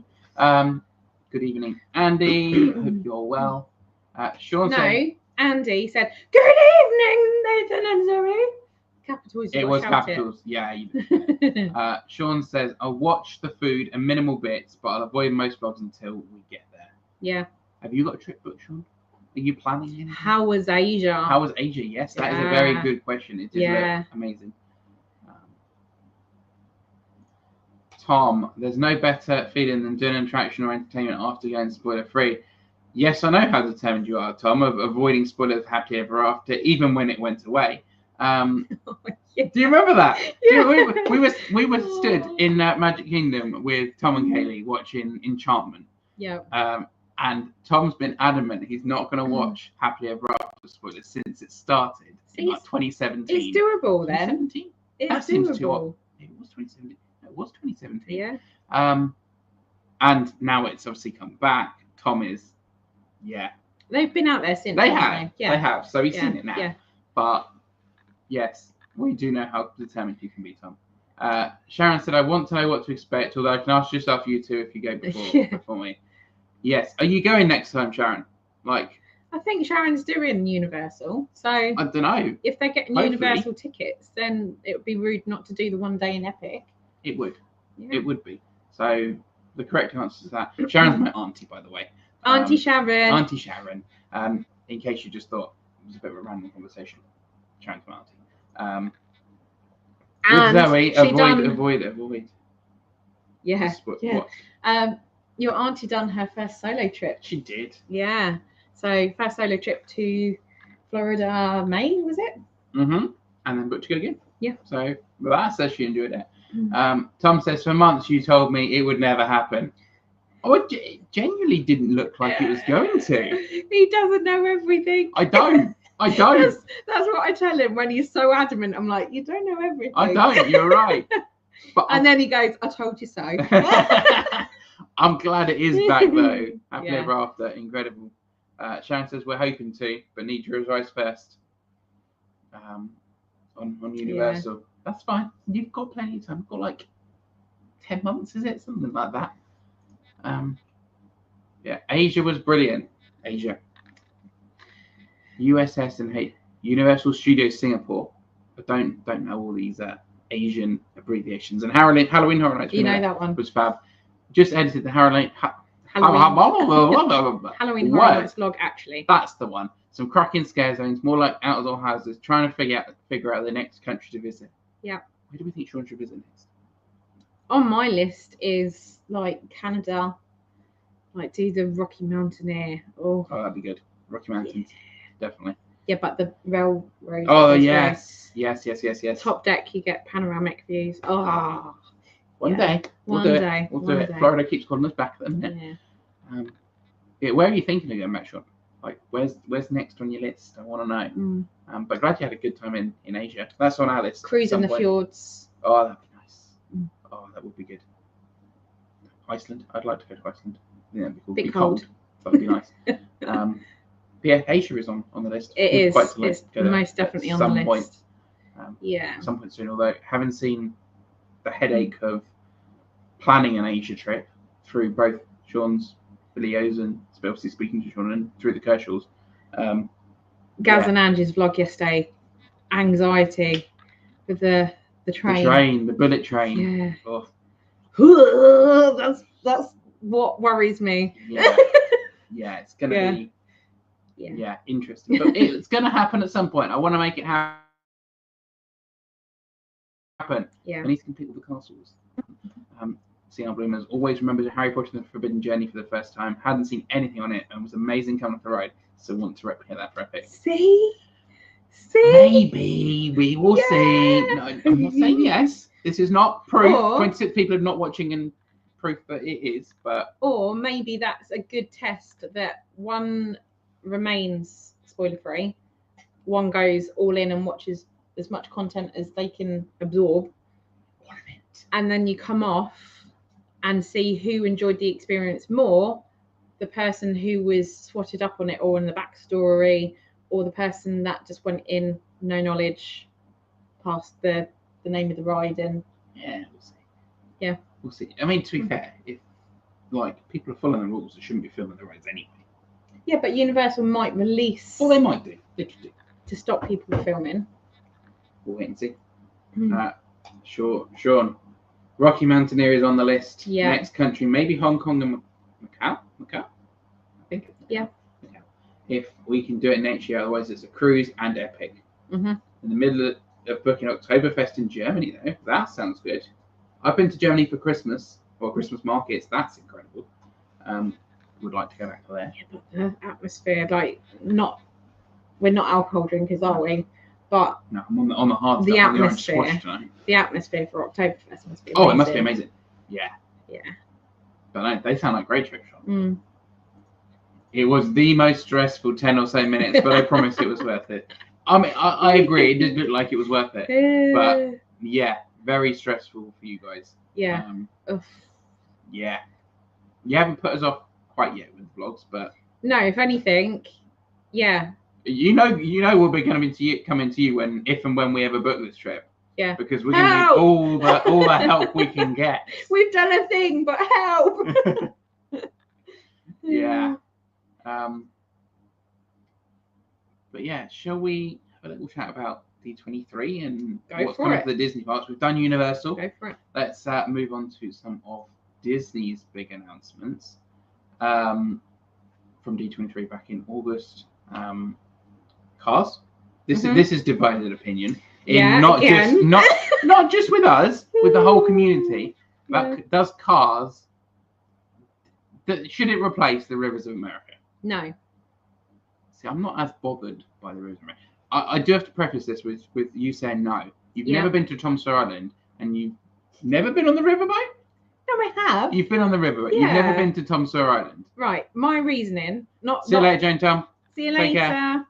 Good evening, Andy. Hope you're well. Sean said, Andy said, good evening, Nathan and Zoe. Capitals. It was capitals. Yeah. Sean says, I'll watch the food and minimal bits, but I'll avoid most vlogs until we get there. Yeah. Have you got a trip booked, Sean? Are you planning anything? How was Asia? How was Asia? Yes, that is a very good question. It did look amazing. Tom, there's no better feeling than doing an attraction or entertainment after going spoiler free. Yes, I know how determined you are, Tom, of avoiding spoilers happily ever after, even when it went away. Do you remember that? Yeah. We were stood in Magic Kingdom with Tom and Kaylee watching Enchantment. Yeah. And Tom's been adamant he's not going to watch Happily Ever After spoilers since it started in like 2017. It's doable then. 2017? It's doable. It was 2017. It was 2017. Yeah. And now it's obviously come back. Tom is, They've been out there since. They have. Yeah. They have. So he's seen it now. Yeah. But yes, we do know how determined you can be, Tom. Sharon said, I want to know what to expect, although I can ask just after you two if you go before me. Yes. Are you going next time, Sharon? I think Sharon's doing Universal. So I don't know. If they're getting Universal tickets, then it would be rude not to do the one day in Epic. It would. Yeah. It would be. So the correct answer is that. Sharon's my auntie, by the way. Auntie Sharon. Auntie Sharon. In case you just thought it was a bit of a random conversation. Sharon's my auntie. And Zoe, avoid. Yeah. What? Your auntie done her first solo trip. She did. Yeah. So first solo trip to Florida, Maine, was it? Mm-hmm. And then booked to go again. Yeah. So that says she enjoyed it. Tom says, for months you told me it would never happen. Oh, it genuinely didn't look like it was going to. He doesn't know everything. I don't. That's what I tell him when he's so adamant. I'm like, you don't know everything. I don't. You're right. And then he goes, I told you so. I'm glad it is back though. Happily Ever After, incredible. Sharon says we're hoping to, but need your advice first. On Universal. Yeah. That's fine. You've got plenty of time. You've got like 10 months, is it? Something like that. Asia was brilliant. Asia. USS and Universal Studios Singapore. I don't know all these Asian abbreviations. And Halloween Horror Nights. You know that one was fab. Just edited the Halloween Horror Nights vlog. Actually, that's the one. Some cracking scare zones, more like outdoor houses. Trying to figure out the next country to visit. Yeah. Where do we think Sean should visit next? On my list is like Canada. Like do the Rocky Mountaineer. Oh, that'd be good. Rocky Mountains, definitely. Yeah, but the railroad. Oh yes. Top deck, you get panoramic views. Oh. One day. We'll do it. Florida keeps calling us back at the minute. Yeah. Where are you thinking of going back, Sean? Like, where's next on your list? I want to know. But glad you had a good time in Asia. That's on our list. Cruise in the fjords. Oh, that'd be nice. Oh, that would be good. Iceland. I'd like to go to Iceland. Yeah, that'd be cool. Bit cold. That'd be nice. Yeah, Asia is on the list. It is. It's most definitely on the list. Point. Some point soon. Although having seen the headache of planning an Asia trip through both Sean's videos and obviously speaking to Sean and through the Kershaws. Gaz and Angie's vlog yesterday, anxiety with the train. The bullet train. Yeah. Oh. That's what worries me. Yeah, it's gonna be interesting. But it's gonna happen at some point. I want to make it happen. Yeah. I need to complete all the castles. Seeing our bloomers, always remembered Harry Potter and the Forbidden Journey for the first time. Hadn't seen anything on it and was amazing coming off the ride. So want to replicate that for Epic. See? Maybe we will see. No, I'm not saying yes. This is not proof. 26 people are not watching and proof that it is, but or maybe that's a good test that one remains spoiler free, one goes all in and watches as much content as they can absorb, and then you come off and see who enjoyed the experience more, the person who was swatted up on it or in the backstory, or the person that just went in no knowledge past the name of the ride. And yeah, we'll see. Yeah, we'll see. I mean, to be fair, if like people are following the rules, they shouldn't be filming the rides anyway. yeah, but Universal might release Well, they might do. They could do. to stop people filming. We'll wait and see. Mm. Sure, Sean. Rocky Mountaineer is on the list. Yeah. Next country, maybe Hong Kong and Macau. I think. Yeah. Macau. If we can do it next year, otherwise it's a cruise and epic. Mm-hmm. In the middle of booking Oktoberfest in Germany, though, that sounds good. I've been to Germany for Christmas or Christmas markets. That's incredible. Would like to go back there. Yeah, but the atmosphere, like, we're not alcohol drinkers, are we? But No, I'm on the hard the stuff. On the orange atmosphere. squash tonight. the atmosphere for Oktoberfest must be amazing. Oh, it must be amazing. Yeah. Yeah. But no, they sound like great trips, Sean. Mm. It was the most stressful 10 or so minutes, but I promise it was worth it. I mean, I agree. It did look like it was worth it. But yeah, very stressful for you guys. Yeah. Yeah. You haven't put us off quite yet with the vlogs, but No, if anything, yeah. you know we'll be coming to you if and when we ever book this trip. Yeah. Because we're gonna need all the help we can get. We've done a thing, but help. Yeah. But yeah, shall we have a little chat about D23 and what's coming to the Disney parks? We've done Universal. Go for it. Let's move on to some of Disney's big announcements from D23 back in August. Cars. This is divided opinion. Not just with us, with the whole community. But does Cars should it replace the Rivers of America? No. See, I'm not as bothered by the Rivers of America. I do have to preface this with you saying no. You've never been to Tom Sawyer Island, and you've never been on the riverboat? No, I have. You've been on the riverboat. Yeah. You've never been to Tom Sawyer Island. Right. My reasoning, See you later, Jane Tom. See you Take later. care.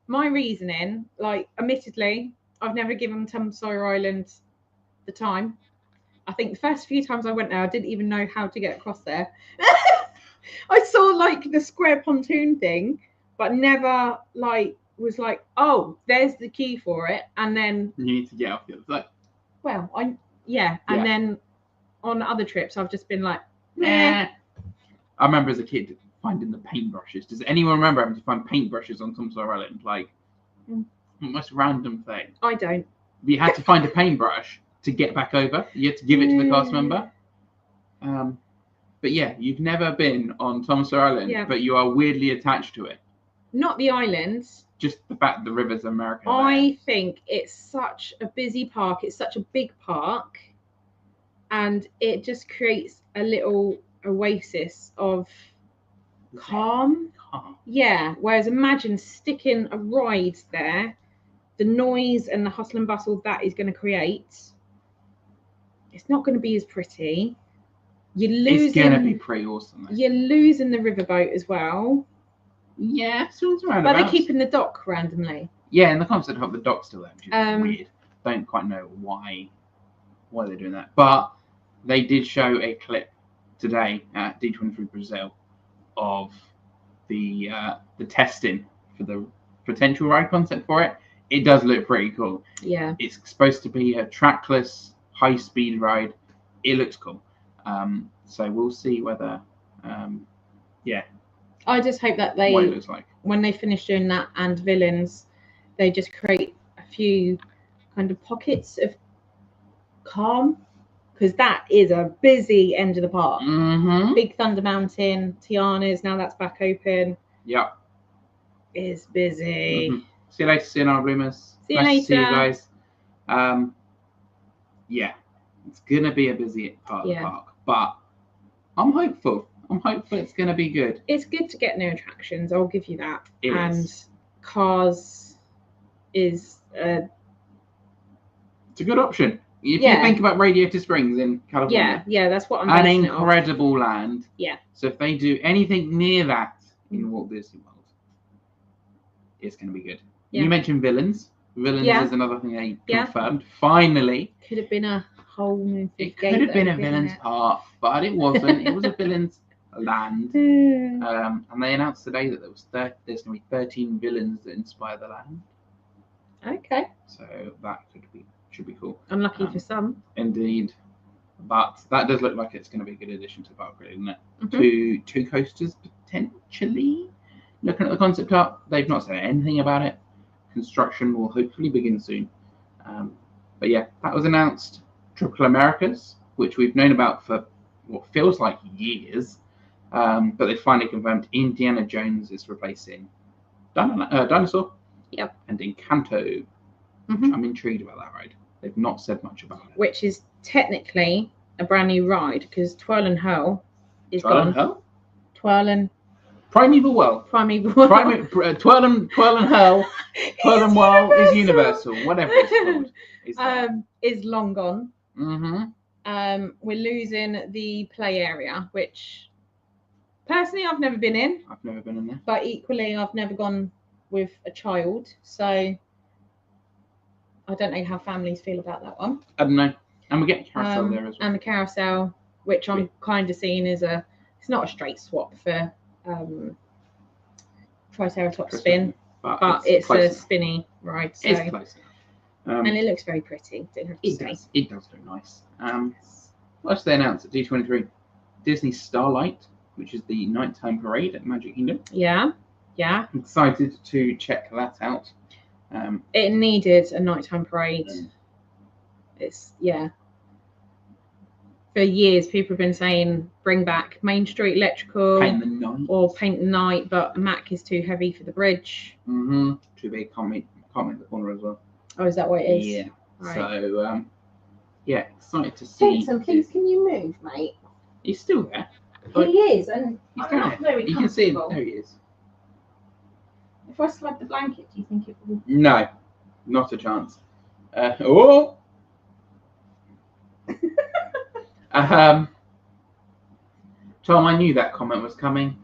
My reasoning, like, admittedly, I've never given Tom Sawyer Island the time. I think the first few times I went there, I didn't even know how to get across there. I saw like the square pontoon thing, but never was like, oh, there's the key for it. And then you need to get off the other side. Well, and then on other trips, I've just been like, nah. I remember as a kid finding the paintbrushes. Does anyone remember having to find paintbrushes on Tom Sawyer Island? Like, most random thing. I don't. You had to find a paintbrush to get back over. You had to give it to the cast member. But yeah, you've never been on Tom Sawyer Island, but you are weirdly attached to it. Not the islands. Just the fact the Rivers of America. I think it's such a busy park. It's such a big park. And it just creates a little oasis of calm. Yeah. Whereas imagine sticking a ride there, the noise and the hustle and bustle that is going to create. It's not going to be as pretty. It's going to be pretty awesome. Though. You're losing the riverboat as well. Yeah, sounds right. But they're keeping the dock randomly. Yeah, and the concept of the dock's still there, which is weird. Don't quite know why they're doing that. But they did show a clip today at D23 Brazil of the testing for the potential ride concept for it. It does look pretty cool. Yeah. It's supposed to be a trackless, high-speed ride. It looks cool. So we'll see whether, I just hope that what it looks like. When they finish doing that and Villains, they just create a few kind of pockets of calm, because that is a busy end of the park. Mm-hmm. Big Thunder Mountain, Tiana's, now that's back open. Yeah. Is busy. Mm-hmm. See you later, Sayonara Bloomers. See you later. To see you guys. Yeah, it's gonna be a busy part of the park, but I'm hopeful. It's gonna be good. It's good to get new attractions. I'll give you that. It is. Cars is it's a good option. If you think about Radiator Springs in California, that's what I'm an basing incredible land. Yeah. So if they do anything near that in Walt Disney World, it's going to be good. Yeah. You mentioned villains. Villains is another thing they confirmed. Finally. Could have been a whole new It could have been a villains park, but it wasn't. It was a villains land. And they announced today that there's going to be 13 villains that inspire the land. Okay. So that should be cool. Unlucky for some. Indeed. But that does look like it's going to be a good addition to the park, really, isn't it? Two coasters, potentially. Looking at the concept art, they've not said anything about it. Construction will hopefully begin soon. But yeah, that was announced. Tropical Americas, which we've known about for what feels like years. But they finally confirmed Indiana Jones is replacing Dinosaur. Yep. And Encanto. I'm intrigued about that ride. They've not said much about it. Which is technically a brand new ride because Twirl and Hurl is gone. Twirl and Primeval World. Twirl and Hurl. Twirl and Whirl is Universal. Whatever it's called. Is long gone. We're losing the play area, which personally I've never been in. I've never been in there. But equally I've never gone with a child, so I don't know how families feel about that one. I don't know. And we get carousel there as well. And the carousel, which I'm kind of seeing as it's not a straight swap for Triceratops spin, but it's a spinny ride. So. It's close. And it looks very pretty. It does look nice. What else they announced at D23? Disney Starlight, which is the nighttime parade at Magic Kingdom. Yeah. I'm excited to check that out. It needed a nighttime parade. It's For years, people have been saying bring back Main Street Electrical Paint the Night, but Mac is too heavy for the bridge. Too big. Can't make the corner as well. Oh, is that what it is? Yeah. Right. So excited to see. Vincent, please, can you move, mate? He's still there. He is, and he's I'm not very You comfortable. can see him. There he is. If I slide the blanket, do you think it will? No, not a chance. Tom, I knew that comment was coming.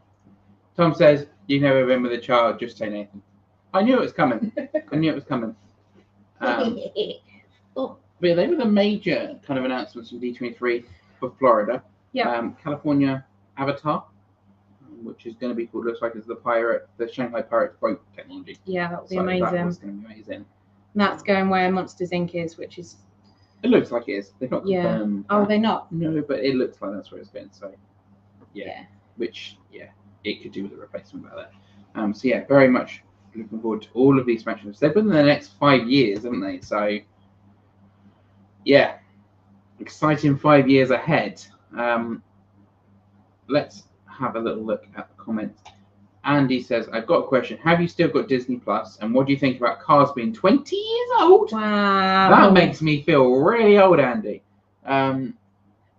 Tom says, "You've never been with a child, just say Nathan." I knew it was coming. But they were the major kind of announcements from D23 for Florida. Yeah. California Avatar, which is going to be called, looks like it's the Shanghai Pirates boat technology. Yeah, that'll be amazing. That's going to be amazing. And that's going where Monsters Inc. is, which is. It looks like it is. They've not confirmed. Oh, they're not. No, but it looks like that's where it's going. So, which it could do with a replacement about that. So very much looking forward to all of these attractions. They've been in the next 5 years, haven't they? So, exciting 5 years ahead. Let's have a little look at the comments. Andy says, I've got a question. Have you still got Disney Plus? And what do you think about Cars being 20 years old? Wow. That makes me feel really old, Andy.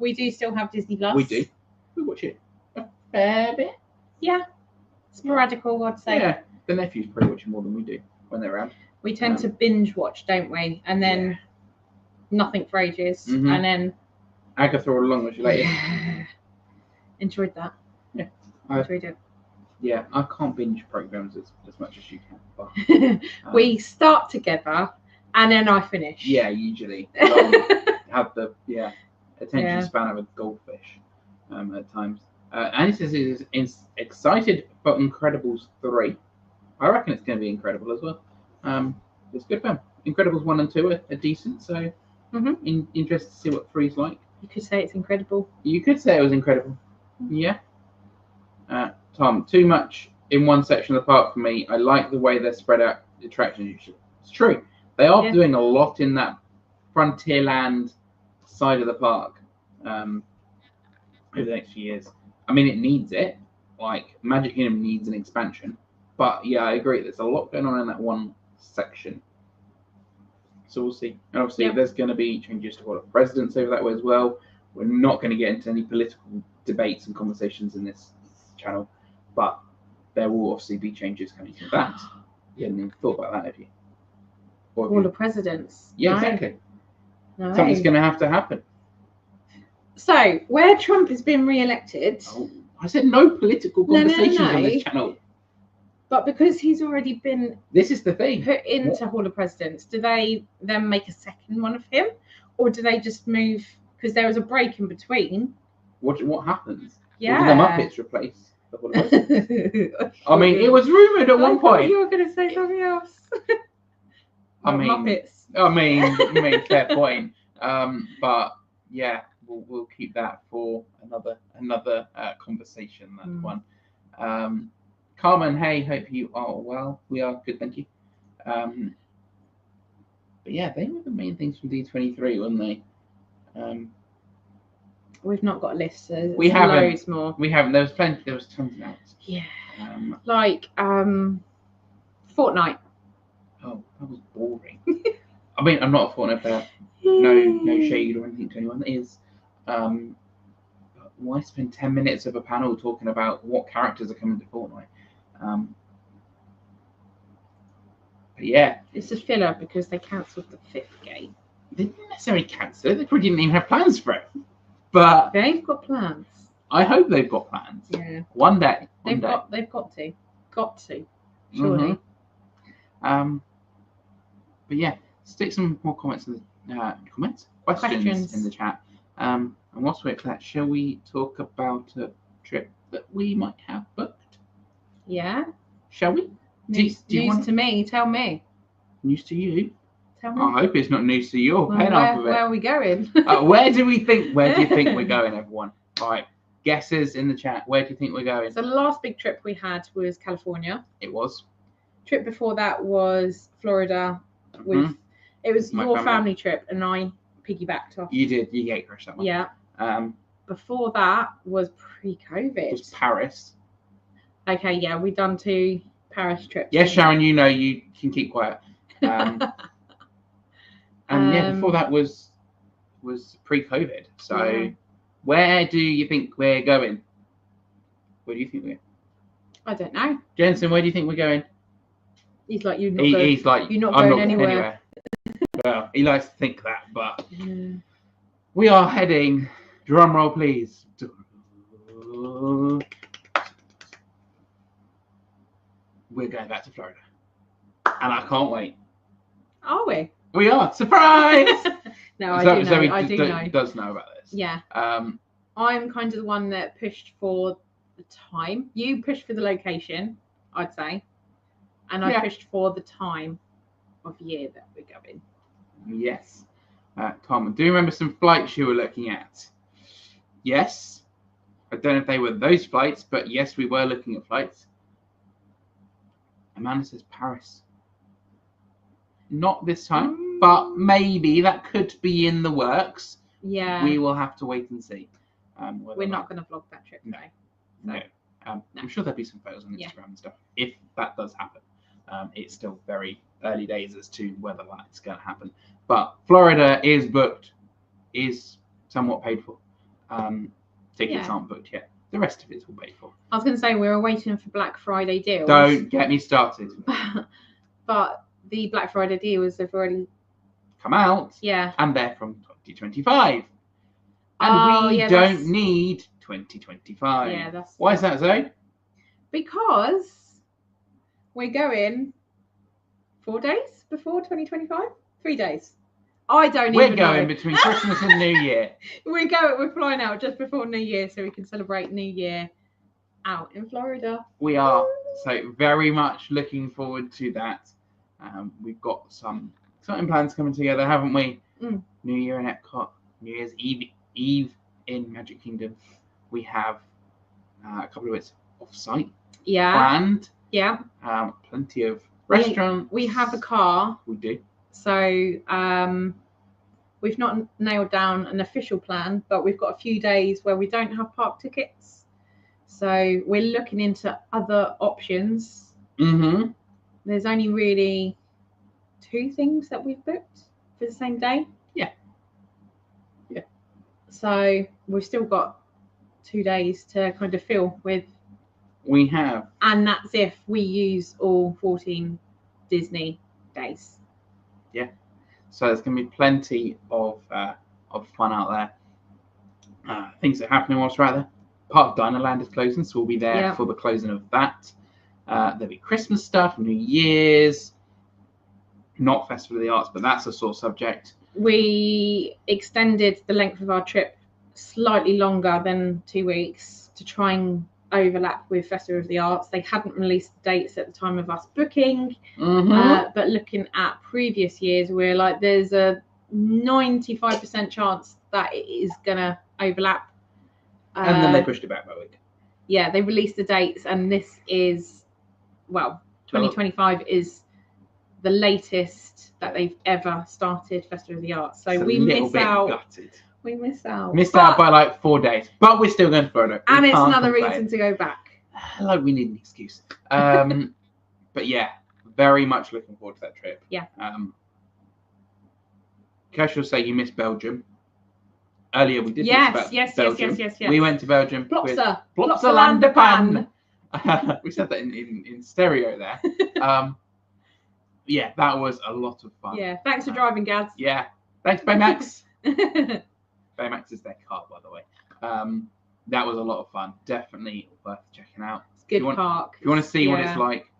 We do still have Disney Plus. We do. We watch it a fair bit. Yeah. Sporadical, I'd say. Yeah. The nephew's probably watching more than we do when they're around. We tend to binge watch, don't we? And then nothing for ages. Mm-hmm. And then Agatha all along was later. Enjoyed that. Yeah. Enjoyed it. Yeah, I can't binge programs as much as you can. But, we start together and then I finish. Yeah, usually. Have the attention span of a goldfish at times. And he says he's excited for Incredibles 3. I reckon it's going to be incredible as well. It's good fun. Incredibles 1 and 2 are decent, so interested to see what 3's like. You could say it's incredible. You could say it was incredible. Yeah. Tom, too much in one section of the park for me. I like the way they're spread out the attractions usually. It's true. They are doing a lot in that Frontierland side of the park over the next few years. I mean, it needs it. Like, Magic Kingdom needs an expansion. But, yeah, I agree. There's a lot going on in that one section. So we'll see. And obviously, there's going to be changes to all of presidents over that way as well. We're not going to get into any political debates and conversations in this channel. But there will obviously be changes coming to that. You hadn't even thought about that, have you? All the presidents. Yeah, no. exactly. No. Something's going to have to happen. So, where Trump has been re-elected, Oh, I said no political No, no, conversations no. on this channel. but because he's already been This is the thing. put into Hall of Presidents, do they then make a second one of him, or do they just move? Because there was a break in between. What happens? Yeah. Will the Muppets replace the Hall of Presidents? I mean, it was rumoured at one point. You were going to say something else. Muppets. I mean, fair point. But yeah, we'll keep that for another conversation. That one. Carmen, hey, hope you are well. We are good, thank you. But yeah, they were the main things from D23, weren't they? We've not got a list. So We haven't. Loads more. We haven't. There was plenty. There was tons announced. Yeah. Like Fortnite. Oh, that was boring. I mean, I'm not a Fortnite player. No shade or anything to anyone that is. But why spend 10 minutes of a panel talking about what characters are coming to Fortnite? But yeah. It's a filler because they cancelled the 5th game. They didn't necessarily cancel it. They probably didn't even have plans for it. But they've got plans. I hope they've got plans. Yeah. One day. They've got to. Surely. But yeah, stick some more comments in the questions in the chat. And whilst we wait for that, shall we talk about a trip that we might have booked? Yeah. Shall we? News to me. Tell me. News to you. Tell me. I hope it's not news to you. Where are we going? Where do you think we're going, everyone? All right. Guesses in the chat. Where do you think we're going? So the last big trip we had was California. It was. Trip before that was Florida. It was your family trip, and I piggybacked off. You did. You gate crashed that one. Yeah. Before that was pre-COVID. It was Paris. Okay, yeah, we done 2 Paris trips. Yes, Sharon, you know you can keep quiet. And yeah, before that was pre-COVID. So where do you think we're going? Where do you think we're going? I don't know. Jensen, where do you think we're going? He's like, you're not going anywhere. Well, he likes to think that, but we are heading, drum roll please. We're going back to Florida. And I can't wait. Are we? We are. Surprise! No, I do know. Zoe I do know. Does know about this. Yeah. I'm kind of the one that pushed for the time. You pushed for the location, I'd say. And I pushed for the time of year that we're going. Yes. Carmen, do you remember some flights you were looking at? Yes. I don't know if they were those flights, but yes, we were looking at flights. Amanda says Paris. Not this time, but maybe that could be in the works. Yeah. We will have to wait and see. We're not going to vlog that trip today. No. I'm sure there'll be some photos on Instagram and stuff if that does happen. It's still very early days as to whether that's going to happen. But Florida is booked, is somewhat paid for. Tickets aren't booked yet. The rest of it's all paid for. I was going to say we were waiting for Black Friday deals. Don't get me started. But the Black Friday deals have already come out. Yeah. And they're from 2025. And we don't need 2025. Yeah, why is that, Zoe? Because we're going 4 days before 2025? 3 days. I don't even know. We're going between Christmas and New Year. We're flying out just before New Year so we can celebrate New Year out in Florida. We are. So very much looking forward to that. We've got some exciting plans coming together, haven't we? New Year in Epcot, New Year's Eve in Magic Kingdom. We have a couple of bits off-site planned. Yeah. Plenty of restaurants. We have a car. We do. So we've not nailed down an official plan, but we've got a few days where we don't have park tickets. So we're looking into other options. There's only really 2 things that we've booked for the same day. Yeah. So we've still got 2 days to kind of fill with. We have. And that's if we use all 14 Disney days. Yeah. So there's going to be plenty of fun out there. Things that are happening whilst we're out there. Part of Dinoland is closing, so we'll be there for the closing of that. There'll be Christmas stuff, New Year's, not Festival of the Arts, but that's a sore subject. We extended the length of our trip slightly longer than 2 weeks to try and overlap with Festival of the Arts. They hadn't released dates at the time of us booking, but looking at previous years, we're like, there's a 95% chance that it is gonna overlap. And then they pushed it back by a week. Yeah, they released the dates, and this is, 2025 is the latest that they've ever started Festival of the Arts. So we miss out. Gutted. We miss out. Missed out by like 4 days, but we're still going to Florida. And it's another reason to go back. Like we need an excuse. But yeah, very much looking forward to that trip. Yeah. Kershaw will say you missed Belgium. Earlier we did Yes. Belgium. We went to Belgium. Plopsa. Plopsalanderpan. We said that in stereo there. Yeah, that was a lot of fun. Yeah, thanks for driving, Gads. Yeah, thanks, Baymax. Baymax is their car, by the way. That was a lot of fun. Definitely worth checking out. It's a good park. If you want to see what it's like,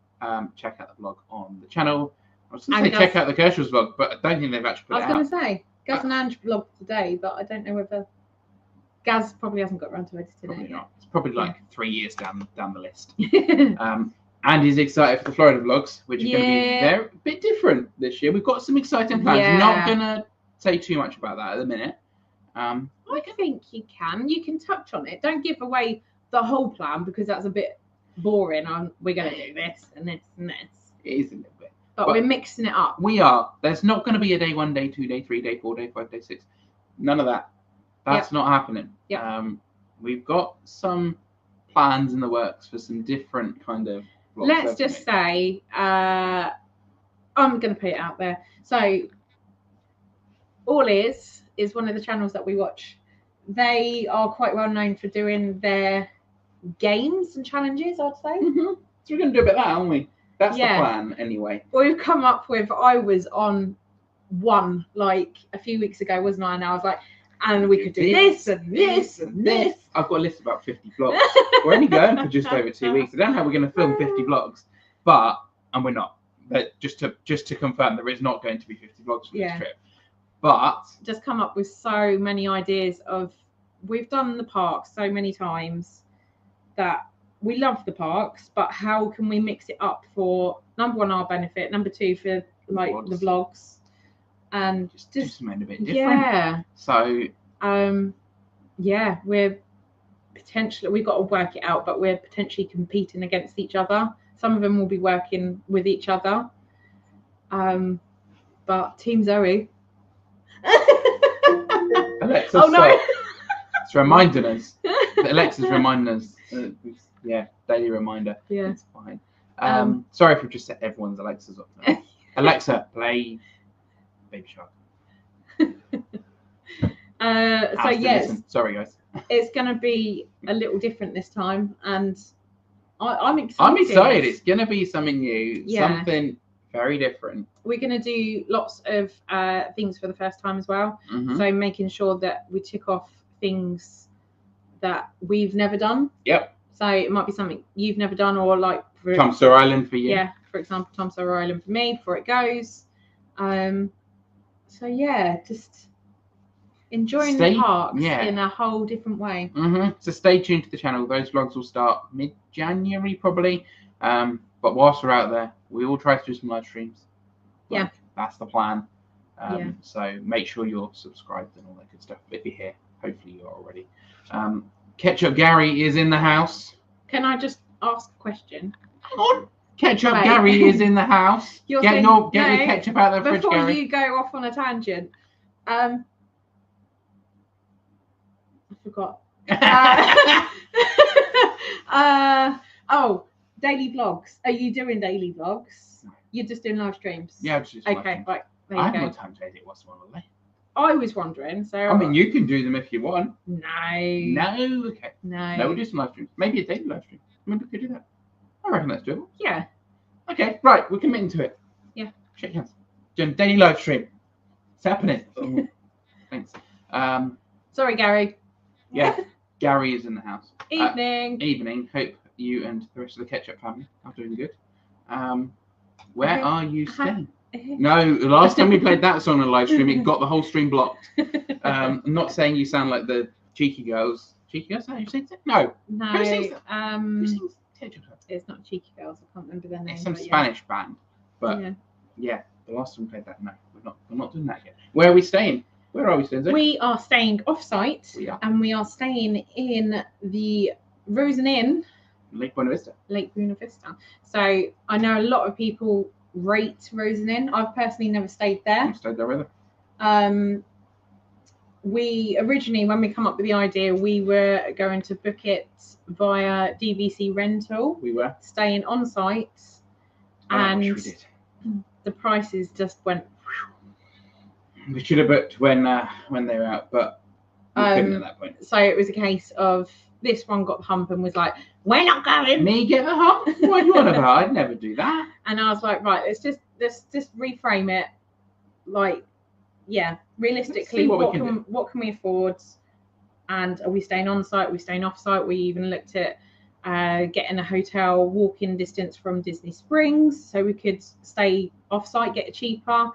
check out the vlog on the channel. I was going to say check out the Kershaw's vlog, but I don't think they've actually put it out. I was going to say, Gaz and Ange vlogged today, but I don't know whether... Gaz probably hasn't got around to editing it. Probably not. It's probably like 3 years down the list. And he's excited for the Florida vlogs, which are going to be a bit different this year. We've got some exciting plans. Yeah. Not going to say too much about that at the minute. I think you can. You can touch on it. Don't give away the whole plan, because that's a bit boring. We're going to do this and this and this. It is a little bit. But we're mixing it up. We are. There's not going to be a day 1, day 2, day 3, day 4, day 5, day 6. None of that. That's not happening. We've got some plans in the works for some different kind of vlogs. Let's just say, I'm going to put it out there. So, All Ears is one of the channels that we watch. They are quite well known for doing their games and challenges, I'd say. So we're going to do a bit of that, aren't we? That's the plan, anyway. We've come up with, I was on one like a few weeks ago, wasn't I? And I was like, and we could do this and this and this. I've got a list of about 50 vlogs. We're only going for just over 2 weeks. I don't know how we're going to film 50 vlogs, and we're not. But just to confirm, there is not going to be 50 vlogs for this trip. But just come up with so many ideas of, we've done the parks so many times that we love the parks, but how can we mix it up for, number one, our benefit, number two, for like the vlogs, and just something a bit different. So we're potentially, we've got to work it out, but we're potentially competing against each other. Some of them will be working with each other, but Team Zoe. Alexa, no. It's reminding us. Alexa's reminding us. Daily reminder. Yeah, it's fine. Sorry if we just set everyone's Alexas up now. Alexa, play Baby Shark. Sorry, guys. It's going to be a little different this time, and I'm excited. I'm excited. It's going to be something new, something very different. We're going to do lots of things for the first time as well. So making sure that we tick off things that we've never done. Yep. So it might be something you've never done, or like Tom Sawyer Island for you. Yeah, for example, Tom Sawyer Island for me before it goes. Just enjoying the parks in a whole different way. So stay tuned to the channel. Those vlogs will start mid-January probably. But whilst we're out there, we will try to do some live streams. That's the plan. So make sure you're subscribed and all that good stuff. If you're here, hopefully you are already. Ketchup Gary is in the house. Can I just ask a question? Come on. Ketchup Gary is in the house. Get your ketchup out of the fridge, Gary. Before you go off on a tangent, I forgot. Daily vlogs. Are you doing daily vlogs? No. You're just doing live streams? Yeah, just okay, right. There I you go. have no time to edit what's on the list. I was wondering, so... I mean, you can do them if you want. No. No? Okay. No. No, we'll do some live streams. Maybe a daily live stream. Maybe we could do that. I reckon that's doable. Yeah. Okay, right. We're committing to it. Yeah. Shake hands. Doing daily live stream. happening? Oh, thanks. Sorry, Gary. Yeah, Gary is in the house. Evening. Evening. Hope you and the rest of the Ketchup family are doing good. Where Okay. are you staying? No, the last time we played that song on a live stream, it got the whole stream blocked. I'm not saying you sound like the Cheeky Girls. Cheeky Girls? Who sings it? No. No. Who sings that? Who sings Ketchup? It's not Cheeky Girls. I can't remember their name. It's some but Spanish band. But yeah. yeah, the last time we played that, no, we're not doing that yet. Where are we staying? Where are we staying? Zoe? We are staying off-site. We are. And we are staying in the Rosen Inn. Lake Buena Vista. Lake Buena Vista. So I know a lot of people rate Rosen Inn. I've personally never stayed there. I stayed there either. We originally, when we come up with the idea, we were going to book it via DVC rental. We were staying on site, and and we did. the prices just went. We should have booked when they were out, but we couldn't at that point. So it was a case of this one got the hump and was like, "We're not going." Me get the hump? What are you on about? I'd never do that. And I was like, right, let's just reframe it. Like, yeah, realistically, what can we afford? And are we staying on site? Are we staying off site? We even looked at getting a hotel walking distance from Disney Springs, so we could stay off site, get it cheaper,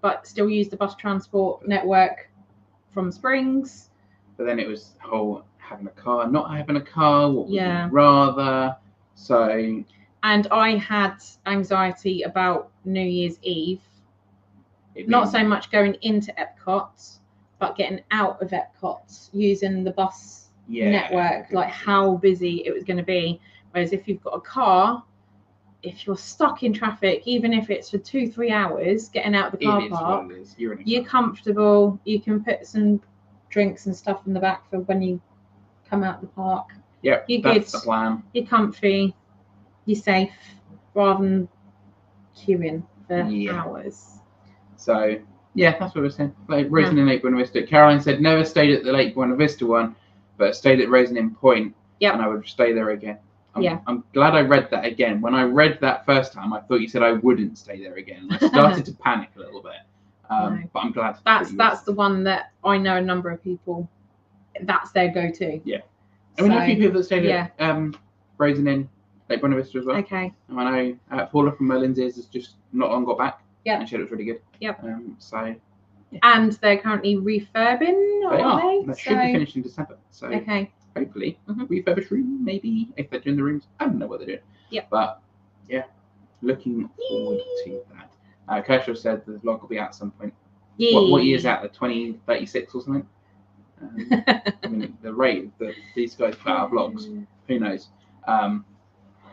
but still use the bus transport network from Springs. But then it was whole having a car, not having a car. What would Yeah. you rather? So. And I had anxiety about New Year's Eve. Not so much going into Epcot, but getting out of Epcot using the bus network, like how busy it was going to be. Whereas if you've got a car, if you're stuck in traffic, even if it's for 2-3 hours, getting out of the car park, you're comfortable. You can put some drinks and stuff in the back for when you come out of the park. Yeah, you're that's good. The plan. You're comfy. You're safe, rather than queuing for hours. So yeah, that's what we're saying. Like Rosen Inn, Lake Buena Vista. Caroline said never stayed at the Lake Buena Vista one, but stayed at Rosen Inn Point. Yeah, and I would stay there again. I'm glad I read that again. When I read that first time, I thought you said I wouldn't stay there again. I started to panic a little bit, but I'm glad. That's the one that I know a number of people. That's their go-to. Yeah, I mean, a few people that stayed at Rosen Inn, Lake Buena Vista as well. Okay. And I know Paula from Merlin's Ears has just not long got back. Yeah. And she said it was really good. Yep. So. Yeah. And they're currently refurbing. They are. That should be finished in December. So. Okay. Hopefully, refurbished room maybe if they're doing the rooms. I don't know what they're doing. Yeah. But yeah, looking forward to that. Kershaw said the vlog will be out at some point. What year is that? The 2036 or something? I mean, the rate that these guys put out vlogs, who knows?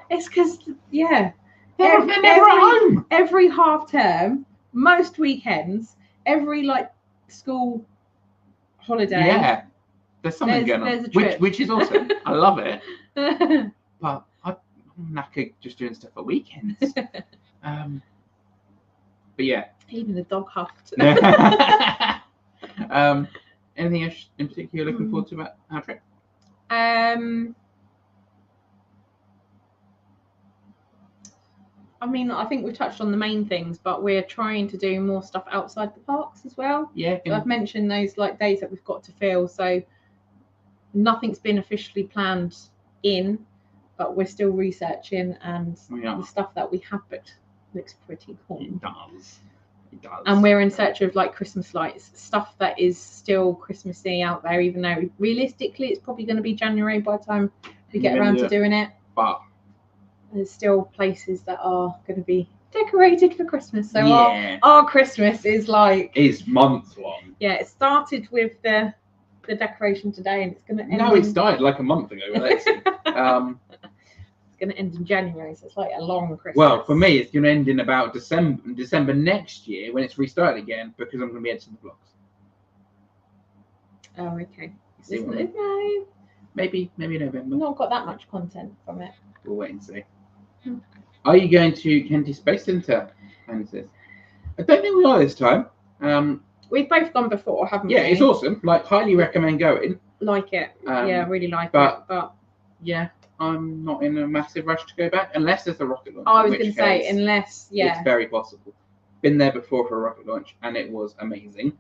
It's because they're never at home. Every half term, most weekends, every school holiday. Yeah, there's something going on, which is awesome. I love it. But I'm knackered just doing stuff at weekends. But yeah, even the dog huffed. Anything else in particular you're looking forward to about our trip? I mean, I think we've touched on the main things, but we're trying to do more stuff outside the parks as well. Yeah. So I've mentioned those days that we've got to fill. So nothing's been officially planned in, but we're still researching, and the stuff that we have booked looks pretty cool. It does. And we're in search of Christmas lights, stuff that is still Christmassy out there, even though realistically it's probably going to be January by the time we get around to doing it. But there's still places that are going to be decorated for Christmas. So our Christmas is months long. Yeah, it started with the decoration today, and it's going to end. No, it started like a month ago. Let's see. Going to end in January, so it's like a long Christmas. Well, for me, it's going to end in about December next year when it's restarted again, because I'm going to be editing the vlogs. Oh, okay. No, maybe November. Not got that much content from it. We'll wait and see. Are you going to Kennedy Space Centre? And says, I don't think we are this time. We've both gone before, haven't we? Yeah, it's awesome. Highly recommend going. Like it. Yeah, really like it. But yeah. I'm not in a massive rush to go back unless there's a rocket launch. I was going to say, unless, it's very possible. been there before for a rocket launch, and it was amazing.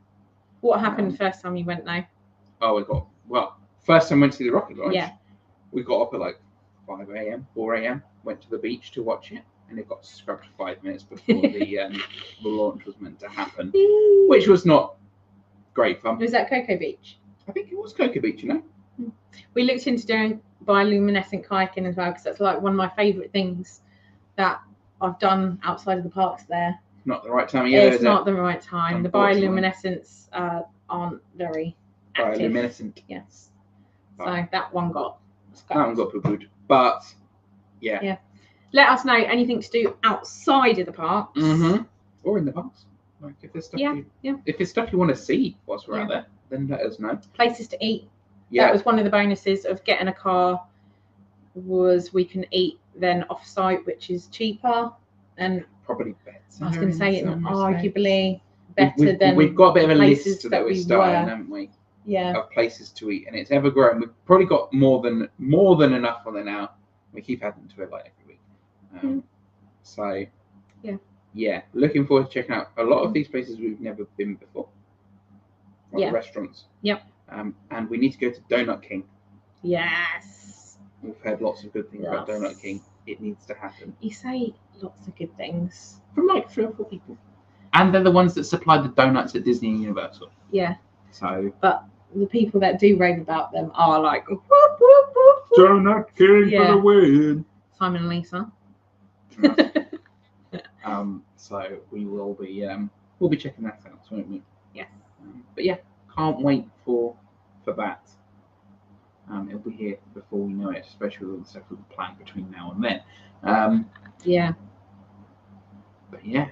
What happened the first time you went though? Oh, first time we went to see the rocket launch. Yeah. We got up at like 5 a.m., 4 a.m. Went to the beach to watch it, and it got scrubbed 5 minutes before the launch was meant to happen, which was not great fun. Was that Cocoa Beach? I think it was Cocoa Beach, you know. We looked into doing bioluminescent kayaking as well, because that's like one of my favourite things that I've done outside of the parks there. Not the right time of year. It's not the right time. The bioluminescents aren't very active. Bioluminescent. Yes. So that one got scrapped. That one got poo-pooed. But yeah. Let us know anything to do outside of the parks. Mm-hmm. Or in the parks. Like if there's stuff if there's stuff you want to see whilst we're out there, then let us know. Places to eat. Yeah. That was one of the bonuses of getting a car, was we can eat then off site, which is cheaper and probably better. I was going to say arguably better than we've got a bit of a list that we're we starting, haven't we? Yeah. Of places to eat, and it's ever growing. We've probably got more than enough on there now. We keep adding to it like every week. So yeah, looking forward to checking out a lot of these places we've never been before. Like the restaurants. Yep. And we need to go to Donut King. Yes. We've heard lots of good things about Donut King. It needs to happen. You say lots of good things. From like 3 or 4 people. And they're the ones that supply the donuts at Disney and Universal. Yeah. So. But the people that do rave about them are like, whoop, whoop, whoop, whoop. Donut King for the win. Simon and Lisa. So we will be we'll be checking that out, won't we? Yes. But yeah, can't wait for that. It'll be here before we know it, especially with all the stuff we've planned between now and then. Yeah. But yeah.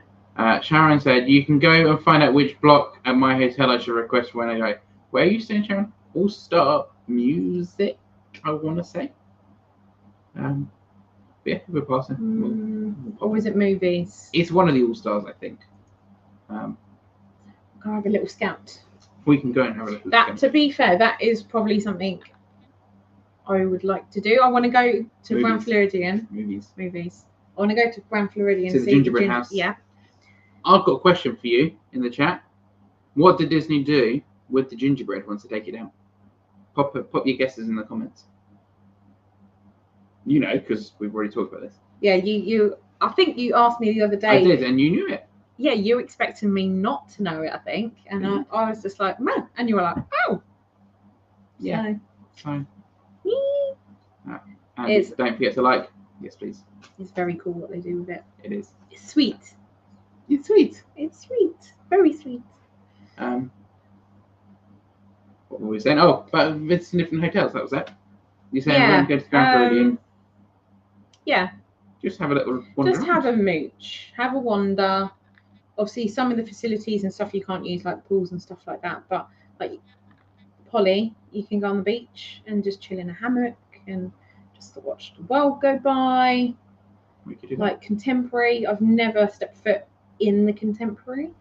Sharon said, you can go and find out which block at my hotel I should request when I go. Where are you staying, Sharon? All Star Music, I want to say. Yeah, we're passing. Or was it movies? It's one of the All Stars, I think. Can I have a little scout? We can go and have a little scout. scout. To be fair, that is probably something I would like to do. I want to go to Grand Floridian. Movies. I want to go to Grand Floridian. To the gingerbread house. Yeah. I've got a question for you in the chat. What did Disney do with the gingerbread once they take it down? Pop your guesses in the comments. You know, because we've already talked about this. Yeah, you. I think you asked me the other day. I did, and you knew it. Yeah, you expected me not to know it, I think, and I was just like, man, and you were like, oh. Yeah. So. And don't forget to like. Yes, please. It's very cool what they do with it. It is. It's sweet. It's sweet. It's sweet. Very sweet. What were we saying? Oh, but visiting different hotels. That was that. You saying we're going to go to Grand Floridian? Yeah. Just have a little wander. Just have a mooch. Have a wander. Obviously, some of the facilities and stuff you can't use, like pools and stuff like that. But like Polly, you can go on the beach and just chill in a hammock and just watch the world go by. We could do that. Like Contemporary, I've never stepped foot in the Contemporary.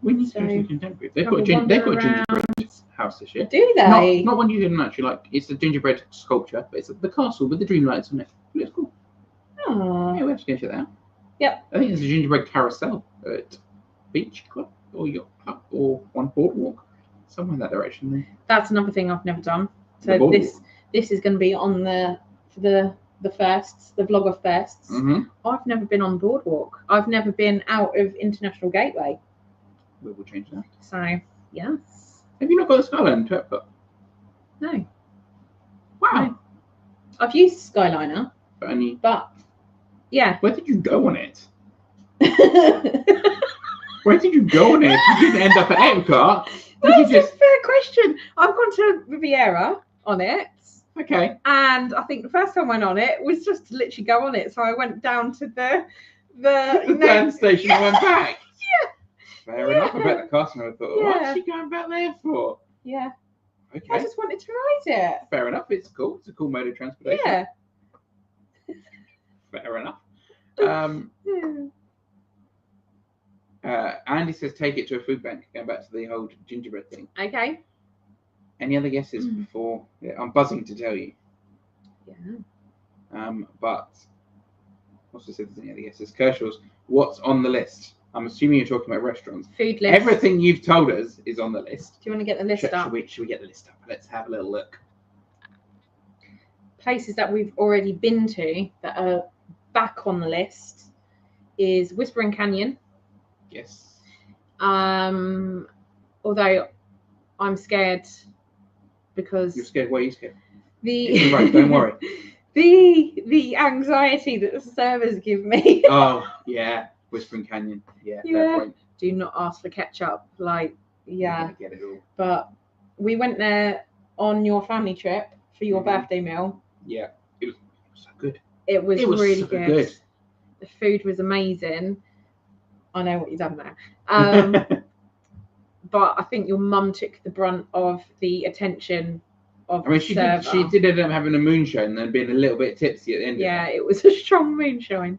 We need to go to the Contemporary. They've got a gingerbread house this year. Do they? Not one you didn't actually like. It's a gingerbread sculpture, but it's the castle with the dream lights on it. It looks cool. Oh. Yeah, we have to go check that out. Yep. I think there's a gingerbread carousel at Beach Club or Yacht Club or one boardwalk, somewhere in that direction. There. That's another thing I've never done. So this is going to be on the firsts, the vlog of firsts. Mm-hmm. I've never been on boardwalk. I've never been out of International Gateway. We will change that. So yes. Have you not got the Skyline to Epcot? No. Wow. No. I've used Skyliner. But yeah. Where did you go on it? Where did you go on it? You didn't end up at Epcot. That's a fair question. I've gone to Riviera on it. Okay. And I think the first time I went on it was just to literally go on it. So I went down to the train station and went back. Yeah. Fair enough. I bet the customer thought, what's she going back there for? Yeah. Okay. I just wanted to ride it. Fair enough. It's cool. It's a cool mode of transportation. Yeah. Fair enough. Andy says take it to a food bank. Going back to the whole gingerbread thing. Okay. Any other guesses before? Yeah, I'm buzzing to tell you. Yeah. But also see if there's any other guesses. Kershaw's. What's on the list? I'm assuming you're talking about restaurants. Food list. Everything you've told us is on the list. Do you want to get the list up? Should we get the list up? Let's have a little look. Places that we've already been to that are back on the list is Whispering Canyon. Yes. Although I'm scared because You're scared. Why are you scared? The Right, don't worry. the anxiety that the servers give me. Oh yeah, Whispering Canyon. Yeah, fair point. Do not ask for ketchup. Like, yeah. Get it all. But we went there on your family trip for your birthday meal. Yeah, it was so good. It was really so good. The food was amazing. I know what you've done there. But I think your mum took the brunt of the attention of the server. She did end up having a moonshine and then being a little bit tipsy at the end. Yeah, it was a strong moonshine.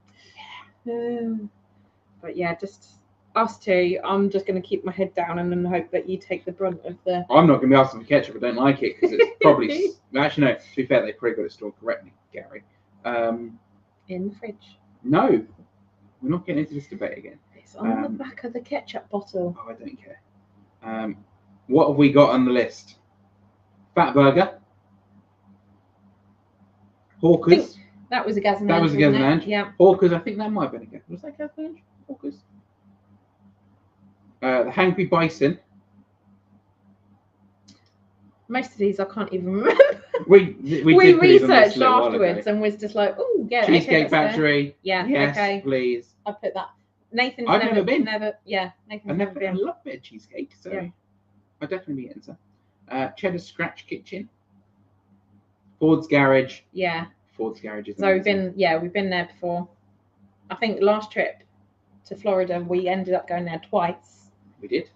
But yeah, just us two. I'm just going to keep my head down and then hope that you take the brunt of the. I'm not going to be asking for ketchup. I don't like it because it's probably. Actually, no. To be fair, they probably got it stored correctly, Gary. In the fridge. No, we're not getting into this debate again. It's on the back of the ketchup bottle. Oh, I don't care. What have we got on the list? Fat Burger. Hawkers. That was a gas and That was a gas and lunch. Yeah. Hawkers, I think that might have been a gas. Was that gas and lunch? Hawkers. The Hangry Bison. Most of these I can't even remember. We researched afterwards and was just like, oh, yeah. Cheesecake Factory. Yeah. Yes, okay. Please. I put that. Nathan's I've never been. Nathan's I've never been. I love a bit of cheesecake, so yeah. I'll definitely be getting some. Cheddar Scratch Kitchen. Ford's Garage. Yeah. Ford's Garage is so we've been there before. I think last trip to Florida we ended up going there twice. We did.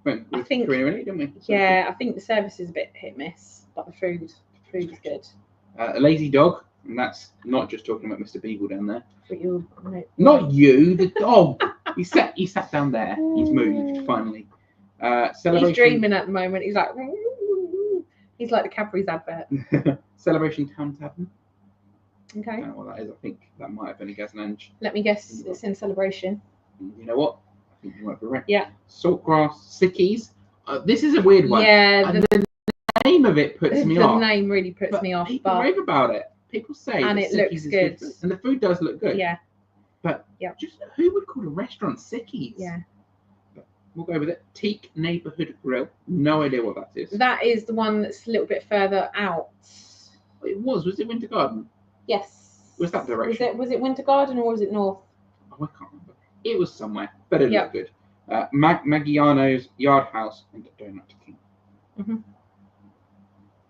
I think didn't we? Yeah, I think the service is a bit hit miss, but the food is good. A Lazy Dog, and that's not just talking about Mr. Beagle down there. But you, not you, the dog. He sat down there. He's moved finally. Celebration. He's dreaming at the moment. He's like, he's like the Cadbury's advert. Celebration Town Tavern. Okay. I don't know what that is. I think that might have been a gas and lunch. Let me guess. It's in Celebration. You know what? I think you might be right. Yeah. Saltgrass Sickies. This is a weird one. Yeah. The name of it puts me off. The name really puts me off. People rave about it. People say and it looks good. And the food does look good. Yeah. But just who would call a restaurant Sickies? Yeah. But we'll go with it. Teak Neighbourhood Grill. No idea what that is. That is the one that's a little bit further out. Was it Winter Garden? Yes. Was that direction? Was it Winter Garden or was it North? Oh, I can't remember. It was somewhere, but it looked good. Maggiano's Yard House and Donut King. Mm-hmm.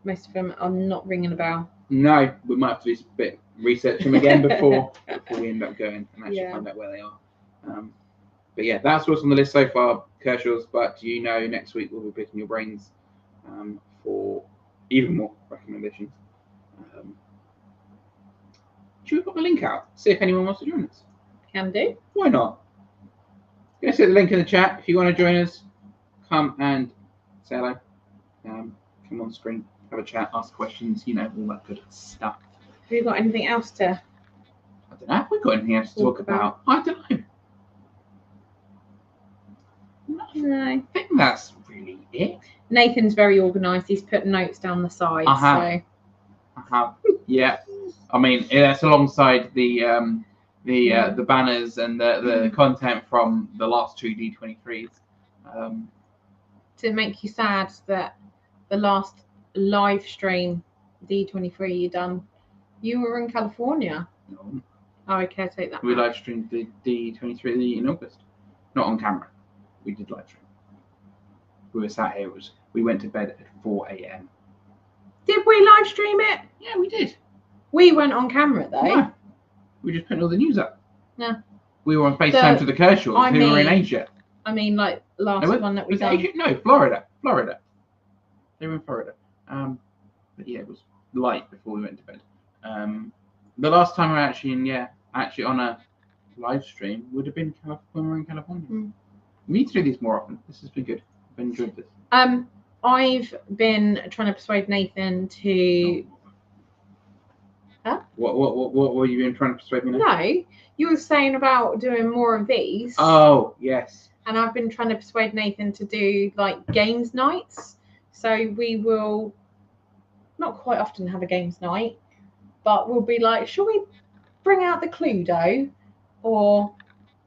Most of them are not ringing a bell. No, we might have to do a bit research them again before we end up going and actually find out where they are. But yeah, that's what's on the list so far, Kershaw's. But you know, next week we'll be picking your brains for even more recommendations. Should we put the link out? See if anyone wants to join us. Can do. Why not? Let's hit the link in the chat. If you want to join us, come and say hello. Come on screen, have a chat, ask questions, all that good stuff. Have you got anything else to? I don't know. Have we got anything else to talk about? I don't know. No. I think that's really it. Nathan's very organised. He's put notes down the side. I have. Yeah. I mean, that's alongside the banners and the content from the last two D23s. To make you sad that the last live stream D23 you done, you were in California. No. Oh, okay, take that. We live streamed the D23 in August, not on camera. We did live stream. We were sat here. We went to bed at 4 a.m. Did we live stream it? Yeah, we did. We went on camera though. No. We just put all the news up. No. We were on FaceTime to the Kershaws who were in Asia. I mean, like last one that we done. Asia? No, Florida. They were in Florida. But yeah, it was light before we went to bed. The last time we were actually on a live stream would have been when we were in California. We need to do these more often. This has been good. I've enjoyed this. I've been trying to persuade Nathan to Huh? What were you trying to persuade me? No, you were saying about doing more of these. Oh yes. And I've been trying to persuade Nathan to do like games nights. So we will not quite often have a games night, but we'll be like, shall we bring out the Cluedo? Or,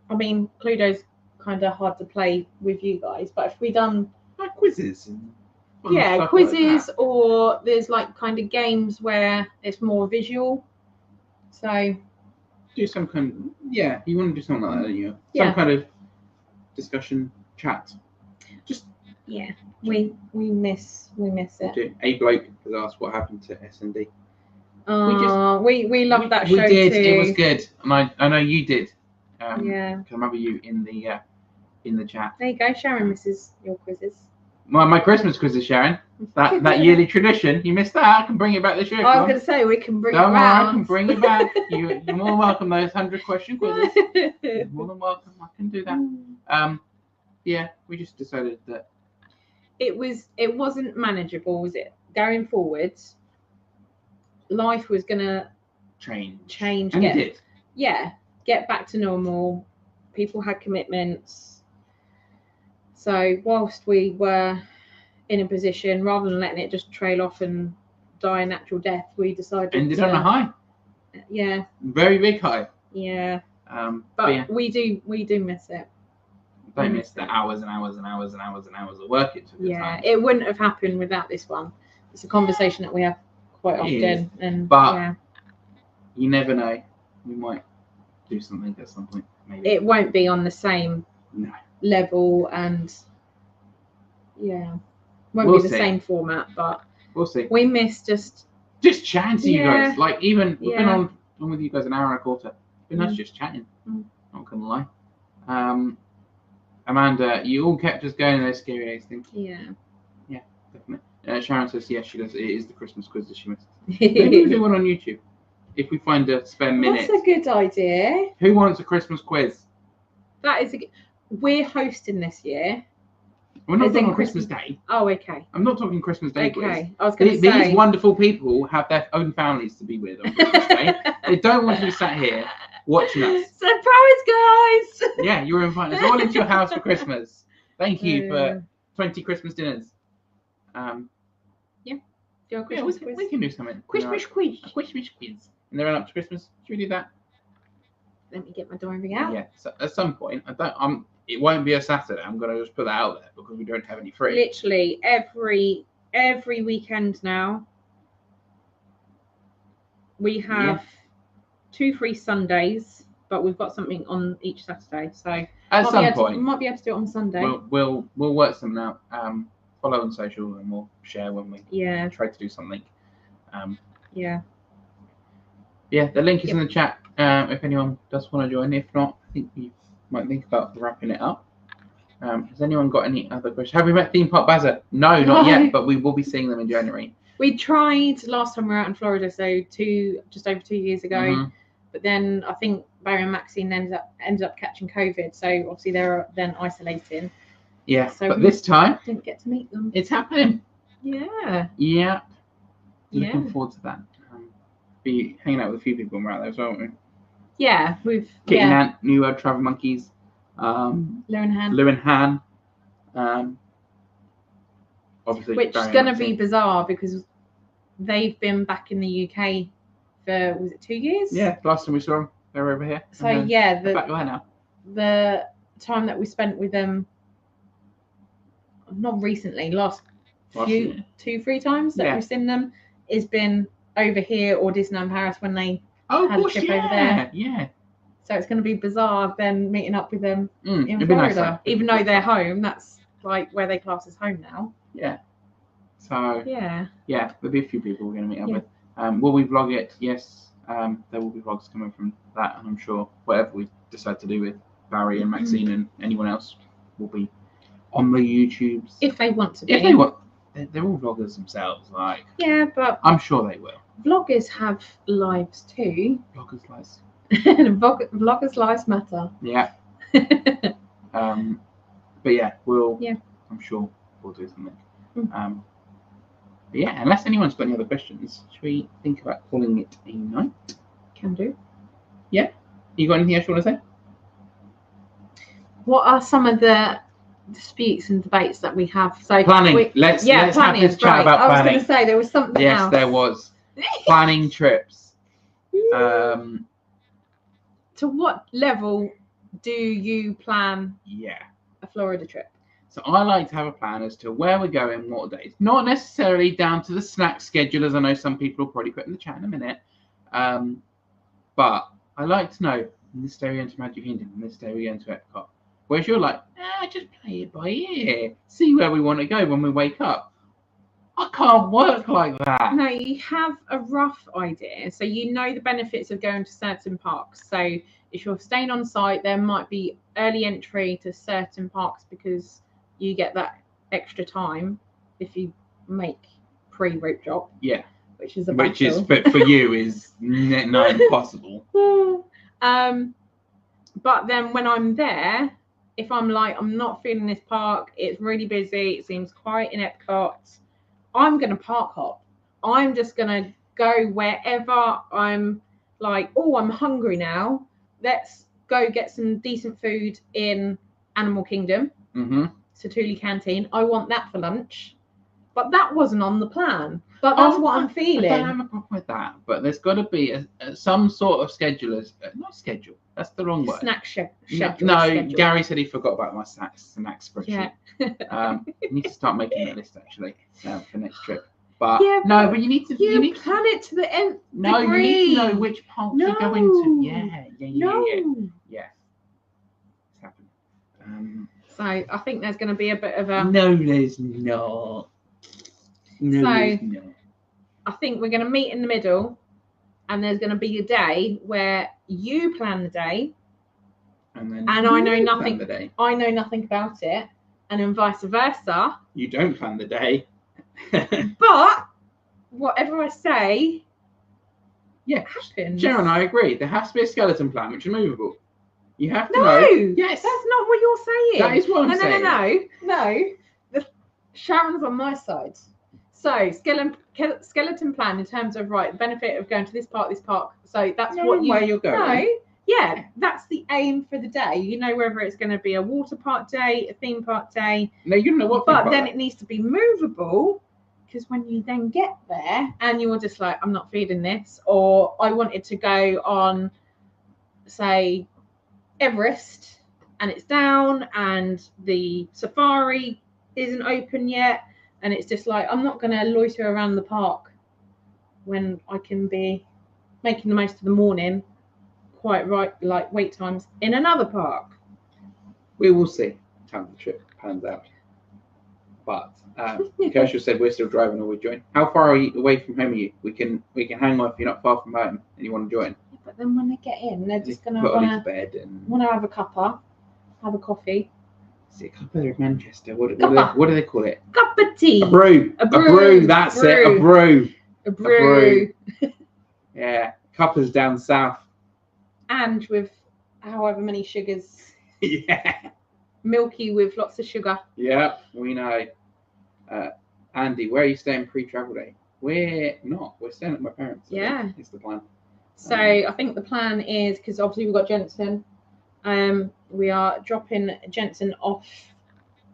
I mean, Cluedo's kind of hard to play with you guys, but if we done Like quizzes. And yeah, stuff quizzes, like or there's like kind of games where it's more visual. So do some kind. Yeah, you want to do something like that, don't you? Some Yeah. kind of discussion chat. Just yeah, we miss it. do. A bloke has asked what happened to S&D. We love that We show did. too. It was good, and I know you did. Yeah. 'Cause I remember you in the chat. There you go. Sharon misses your quizzes. My Christmas quiz is Sharon. That yearly tradition. You missed that. I can bring it back this year. if I you was want. going to say we can bring Don't it worry, I round. can bring it back. You're more than welcome. Those 100-question quizzes. You're more than welcome. I can do that. Yeah, we just decided that It wasn't manageable, was it? Going forwards, life was gonna change, and it did. Yeah, get back to normal. People had commitments. So whilst we were in a position, rather than letting it just trail off and die a natural death, we decided Ended on a high. Yeah. Very big high. Yeah. But yeah, we do miss it. don't miss the hours and hours and hours and hours and hours of work it took. Yeah, it wouldn't have happened without this one. It's a conversation that we have quite often, but you never know. We might do something at some point. Maybe it won't be on the same level, and won't be the same format. But we'll see. We miss just chatting to you guys. Like we've been on with you guys an hour and a quarter. It's been nice just chatting. Not gonna lie. Amanda, you all kept us going in those scary days things. Yeah, definitely. Sharon says yes, she does. It is the Christmas quiz that she missed. Maybe we'll do one on YouTube if we find a spare minute. That's a good idea. Who wants a Christmas quiz? That is We're hosting this year. We're not talking on Christmas Day. Oh, okay. I'm not talking Christmas Day quiz. Okay, I was going to say. These wonderful people have their own families to be with on Christmas Day. They don't want to be sat here watching us. Surprise, guys! Yeah, you're inviting us all into your house for Christmas. Thank you for 20 Christmas dinners. We can do something. Christmas quiz. A Christmas quiz. And they're up to Christmas. Should we do that? Let me get my diary out. Yeah. So at some point, it won't be a Saturday. I'm gonna just put that out there because we don't have any free. Literally every weekend now. We have 2 free Sundays, but we've got something on each Saturday. So at some point, we might be able to do it on Sunday. We'll work something out. Follow on social and we'll share when we try to do something. The link is in the chat if anyone does want to join. If not, I think we might think about wrapping it up. Has anyone got any other questions? Have we met Theme Park Bazaar? No, not yet, but we will be seeing them in January. We tried last time we were out in Florida, so just over 2 years ago. Mm-hmm. But then I think Barry and Maxine ended up catching COVID, so obviously they're then isolating. Yeah, so but this time didn't get to meet them. It's happening. Yeah. Looking forward to that. Be hanging out with a few people when we're out there as well, won't we? Yeah, we've Kitty Nant, New World Travel Monkeys, Lou and Han. Obviously, which is going to be bizarre because they've been back in the UK for 2 years? Yeah, last time we saw them, they were over here. So yeah, back there now. The time that we spent with them, not recently, last 2-3 times that we've seen them, has been over here or Disneyland Paris when they had a trip over there. Yeah. So it's going to be bizarre then meeting up with them in Florida, nice, even though they're home. That's like where they class as home now. Yeah. So yeah, there'll be a few people we're going to meet up with. Will we vlog it? Yes. There will be vlogs coming from that, and I'm sure whatever we decide to do with Barry and Maxine and anyone else will be on the YouTubes if they want to be. If they want. They're all vloggers themselves, like. Yeah, but I'm sure they will. Vloggers have lives too. Vloggers' lives. Vloggers' lives matter. Yeah. But yeah, we'll. Yeah. I'm sure we'll do something. Yeah, unless anyone's got any other questions, should we think about calling it a night? Can do. You got anything else you want to say? What are some of the disputes and debates that we have? So Planning. Let's have this chat about I was planning. going to say there was something Yes, else. there was. Planning trips. To what level do you plan Yeah. a Florida trip? So I like to have a plan as to where we're going, what days. Not necessarily down to the snack schedule, as I know some people will probably put in the chat in a minute. But I like to know, this day we're going to Magic Kingdom, and this day we're going to Epcot. Whereas you're like, just play it by ear. See where we want to go when we wake up. I can't work like that. No, you have a rough idea. So you know the benefits of going to certain parks. So if you're staying on site, there might be early entry to certain parks because you get that extra time if you make pre-rope drop. Yeah. Which is a Which is, battle. but for you, is not impossible. But then when I'm there, if I'm like, I'm not feeling this park, it's really busy, it seems quiet in Epcot, I'm going to park hop. I'm just going to go wherever I'm like, oh, I'm hungry now. Let's go get some decent food in Animal Kingdom. Mm-hmm. Satuli Canteen. I want that for lunch. But that wasn't on the plan. But that's what I'm feeling. I don't have a problem with that. But there's got to be some sort of schedule. Not schedule. That's the wrong word. Snack schedule. No, schedule. Gary said he forgot about my snack spreadsheet. Yeah. You need to start making that list actually for next trip. But yeah, but you need to. You need plan it to the nth No, degree. you need to know which parts you're going to. Yeah. Yeah. It's happened. So I think there's going to be a bit of a. No, there's not. No, there's not. I think we're going to meet in the middle, and there's going to be a day where you plan the day, and I know nothing. The day. I know nothing about it, and then vice versa. You don't plan the day. But whatever I say, happens. Sharon, I agree. There has to be a skeleton plan, which is movable. You have to know. No, yes, that's not what you're saying. That is what I'm saying. No. Sharon's on my side. So skeleton plan in terms of benefit of going to this park. So that's where you're going. No, yeah, that's the aim for the day. You know, whether it's going to be a water park day, a theme park day. No, you don't know what. But then it needs to be movable, because when you then get there and you're just like, I'm not feeding this, or I wanted to go on, say, Everest, and it's down, and the safari isn't open yet, and it's just like, I'm not going to loiter around the park when I can be making the most of the morning, quite right, like wait times in another park. We will see how the trip pans out. But Kershaw said we're still driving, or we join. How far away from home are you? We can hang on if you're not far from home and you want to join. Yeah, but then when they get in, they're just going to want to have a cuppa, have a coffee. Is it a cuppa there in Manchester? What do they call it? Cup of tea. A brew. A brew. That's it. A brew. A brew. Yeah, cuppas down south. And with however many sugars. Yeah. Milky with lots of sugar. Yeah, we know. Andy, where are you staying pre-travel day? We're not. We're staying at my parents'. Yeah. It's the plan. So I think the plan is, because obviously we've got Jensen, we are dropping Jensen off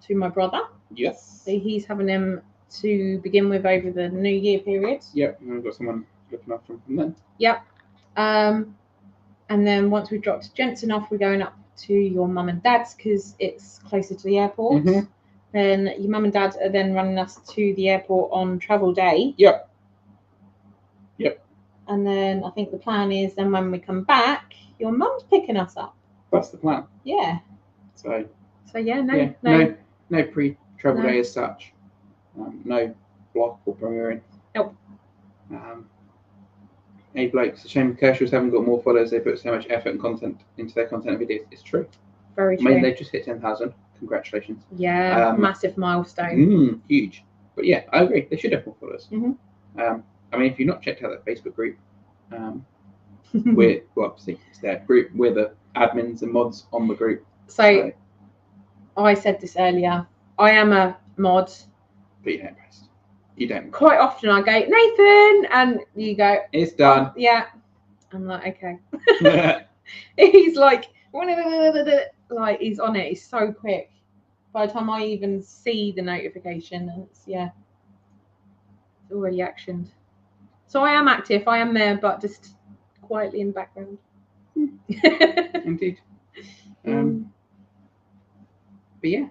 to my brother. Yes. So he's having him to begin with over the New Year period. Yep, and we've got someone looking after him from then. Yep. And then once we've dropped Jensen off, we're going up to your mum and dad's because it's closer to the airport. Mm-hmm. Then your mum and dad are then running us to the airport on travel day. Yep. And then I think the plan is then when we come back, your mum's picking us up. That's the plan. Yeah. So yeah, no pre-travel day as such. No block or premiering. Nope. Hey Blake, it's a shame Kershaw's haven't got more followers. They put so much effort and content into their content and videos. It's true. Very true. I mean, they've just hit 10,000. Congratulations. Yeah, massive milestone. Huge. But yeah, I agree. They should have more followers. Mm-hmm. I mean, if you've not checked out that Facebook group, obviously it's their group. We're the admins and mods on the group. So I said this earlier. I am a mod. But you're not impressed. You don't. Quite often I go, Nathan, and you go, It's done. "Oh, yeah." I'm like, okay. He's like he's on it. He's so quick. By the time I even see the notification, and it's already actioned. So I am active. I am there, but just quietly in the background. Indeed. But yeah,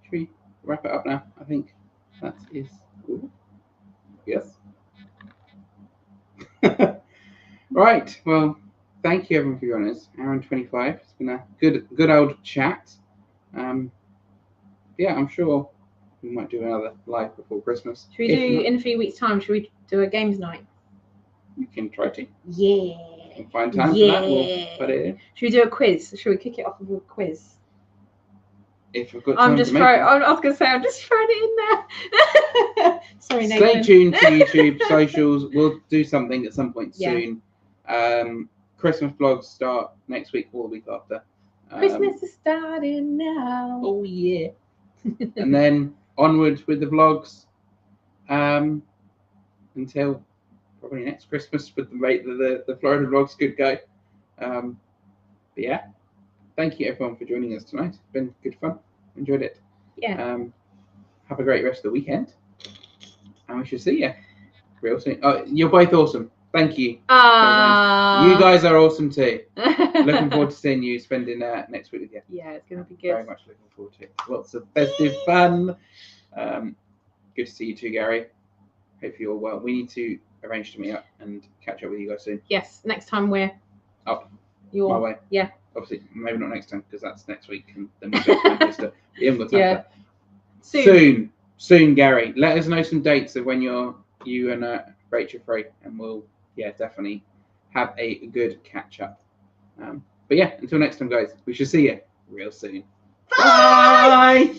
should we wrap it up now? I think that is all. Yes. Right. Well, thank you everyone for joining us. Hour and 25. It's been a good old chat. Yeah, I'm sure we might do another live before Christmas. Should we do in a few weeks' time? Should we do a games night? You can try to. Yeah. We'll find time for that. We'll put it in. Should we do a quiz? Should we kick it off with a quiz? If we've got time to make it. I was going to say, I'm just throwing it in there. Sorry, Nathan. Stay tuned to YouTube socials. We'll do something at some point soon. Christmas vlogs start next week or the week after. Christmas is starting now. Oh yeah. And then onwards with the vlogs until probably next Christmas with the rate that the Florida vlogs could go. But yeah, thank you everyone for joining us tonight. It's been good fun. Enjoyed it. Yeah. Have a great rest of the weekend, and we shall see you real soon. Oh, you're both awesome. Thank you. You guys are awesome too. Looking forward to seeing you spending next week with you. Yeah, it's going to be good. Very much looking forward to it. Lots of festive fun. Good to see you too, Gary. Hope you're well. We need to arrange to meet up and catch up with you guys soon. Yes, next time we're up my way. Yeah. Obviously, maybe not next time because that's next week, and then we'll go to Manchester. We haven't got time for that. Soon, Gary. Let us know some dates of when you and Rachel are free, and we'll definitely have a good catch up. But yeah, until next time, guys, we shall see you real soon. Bye.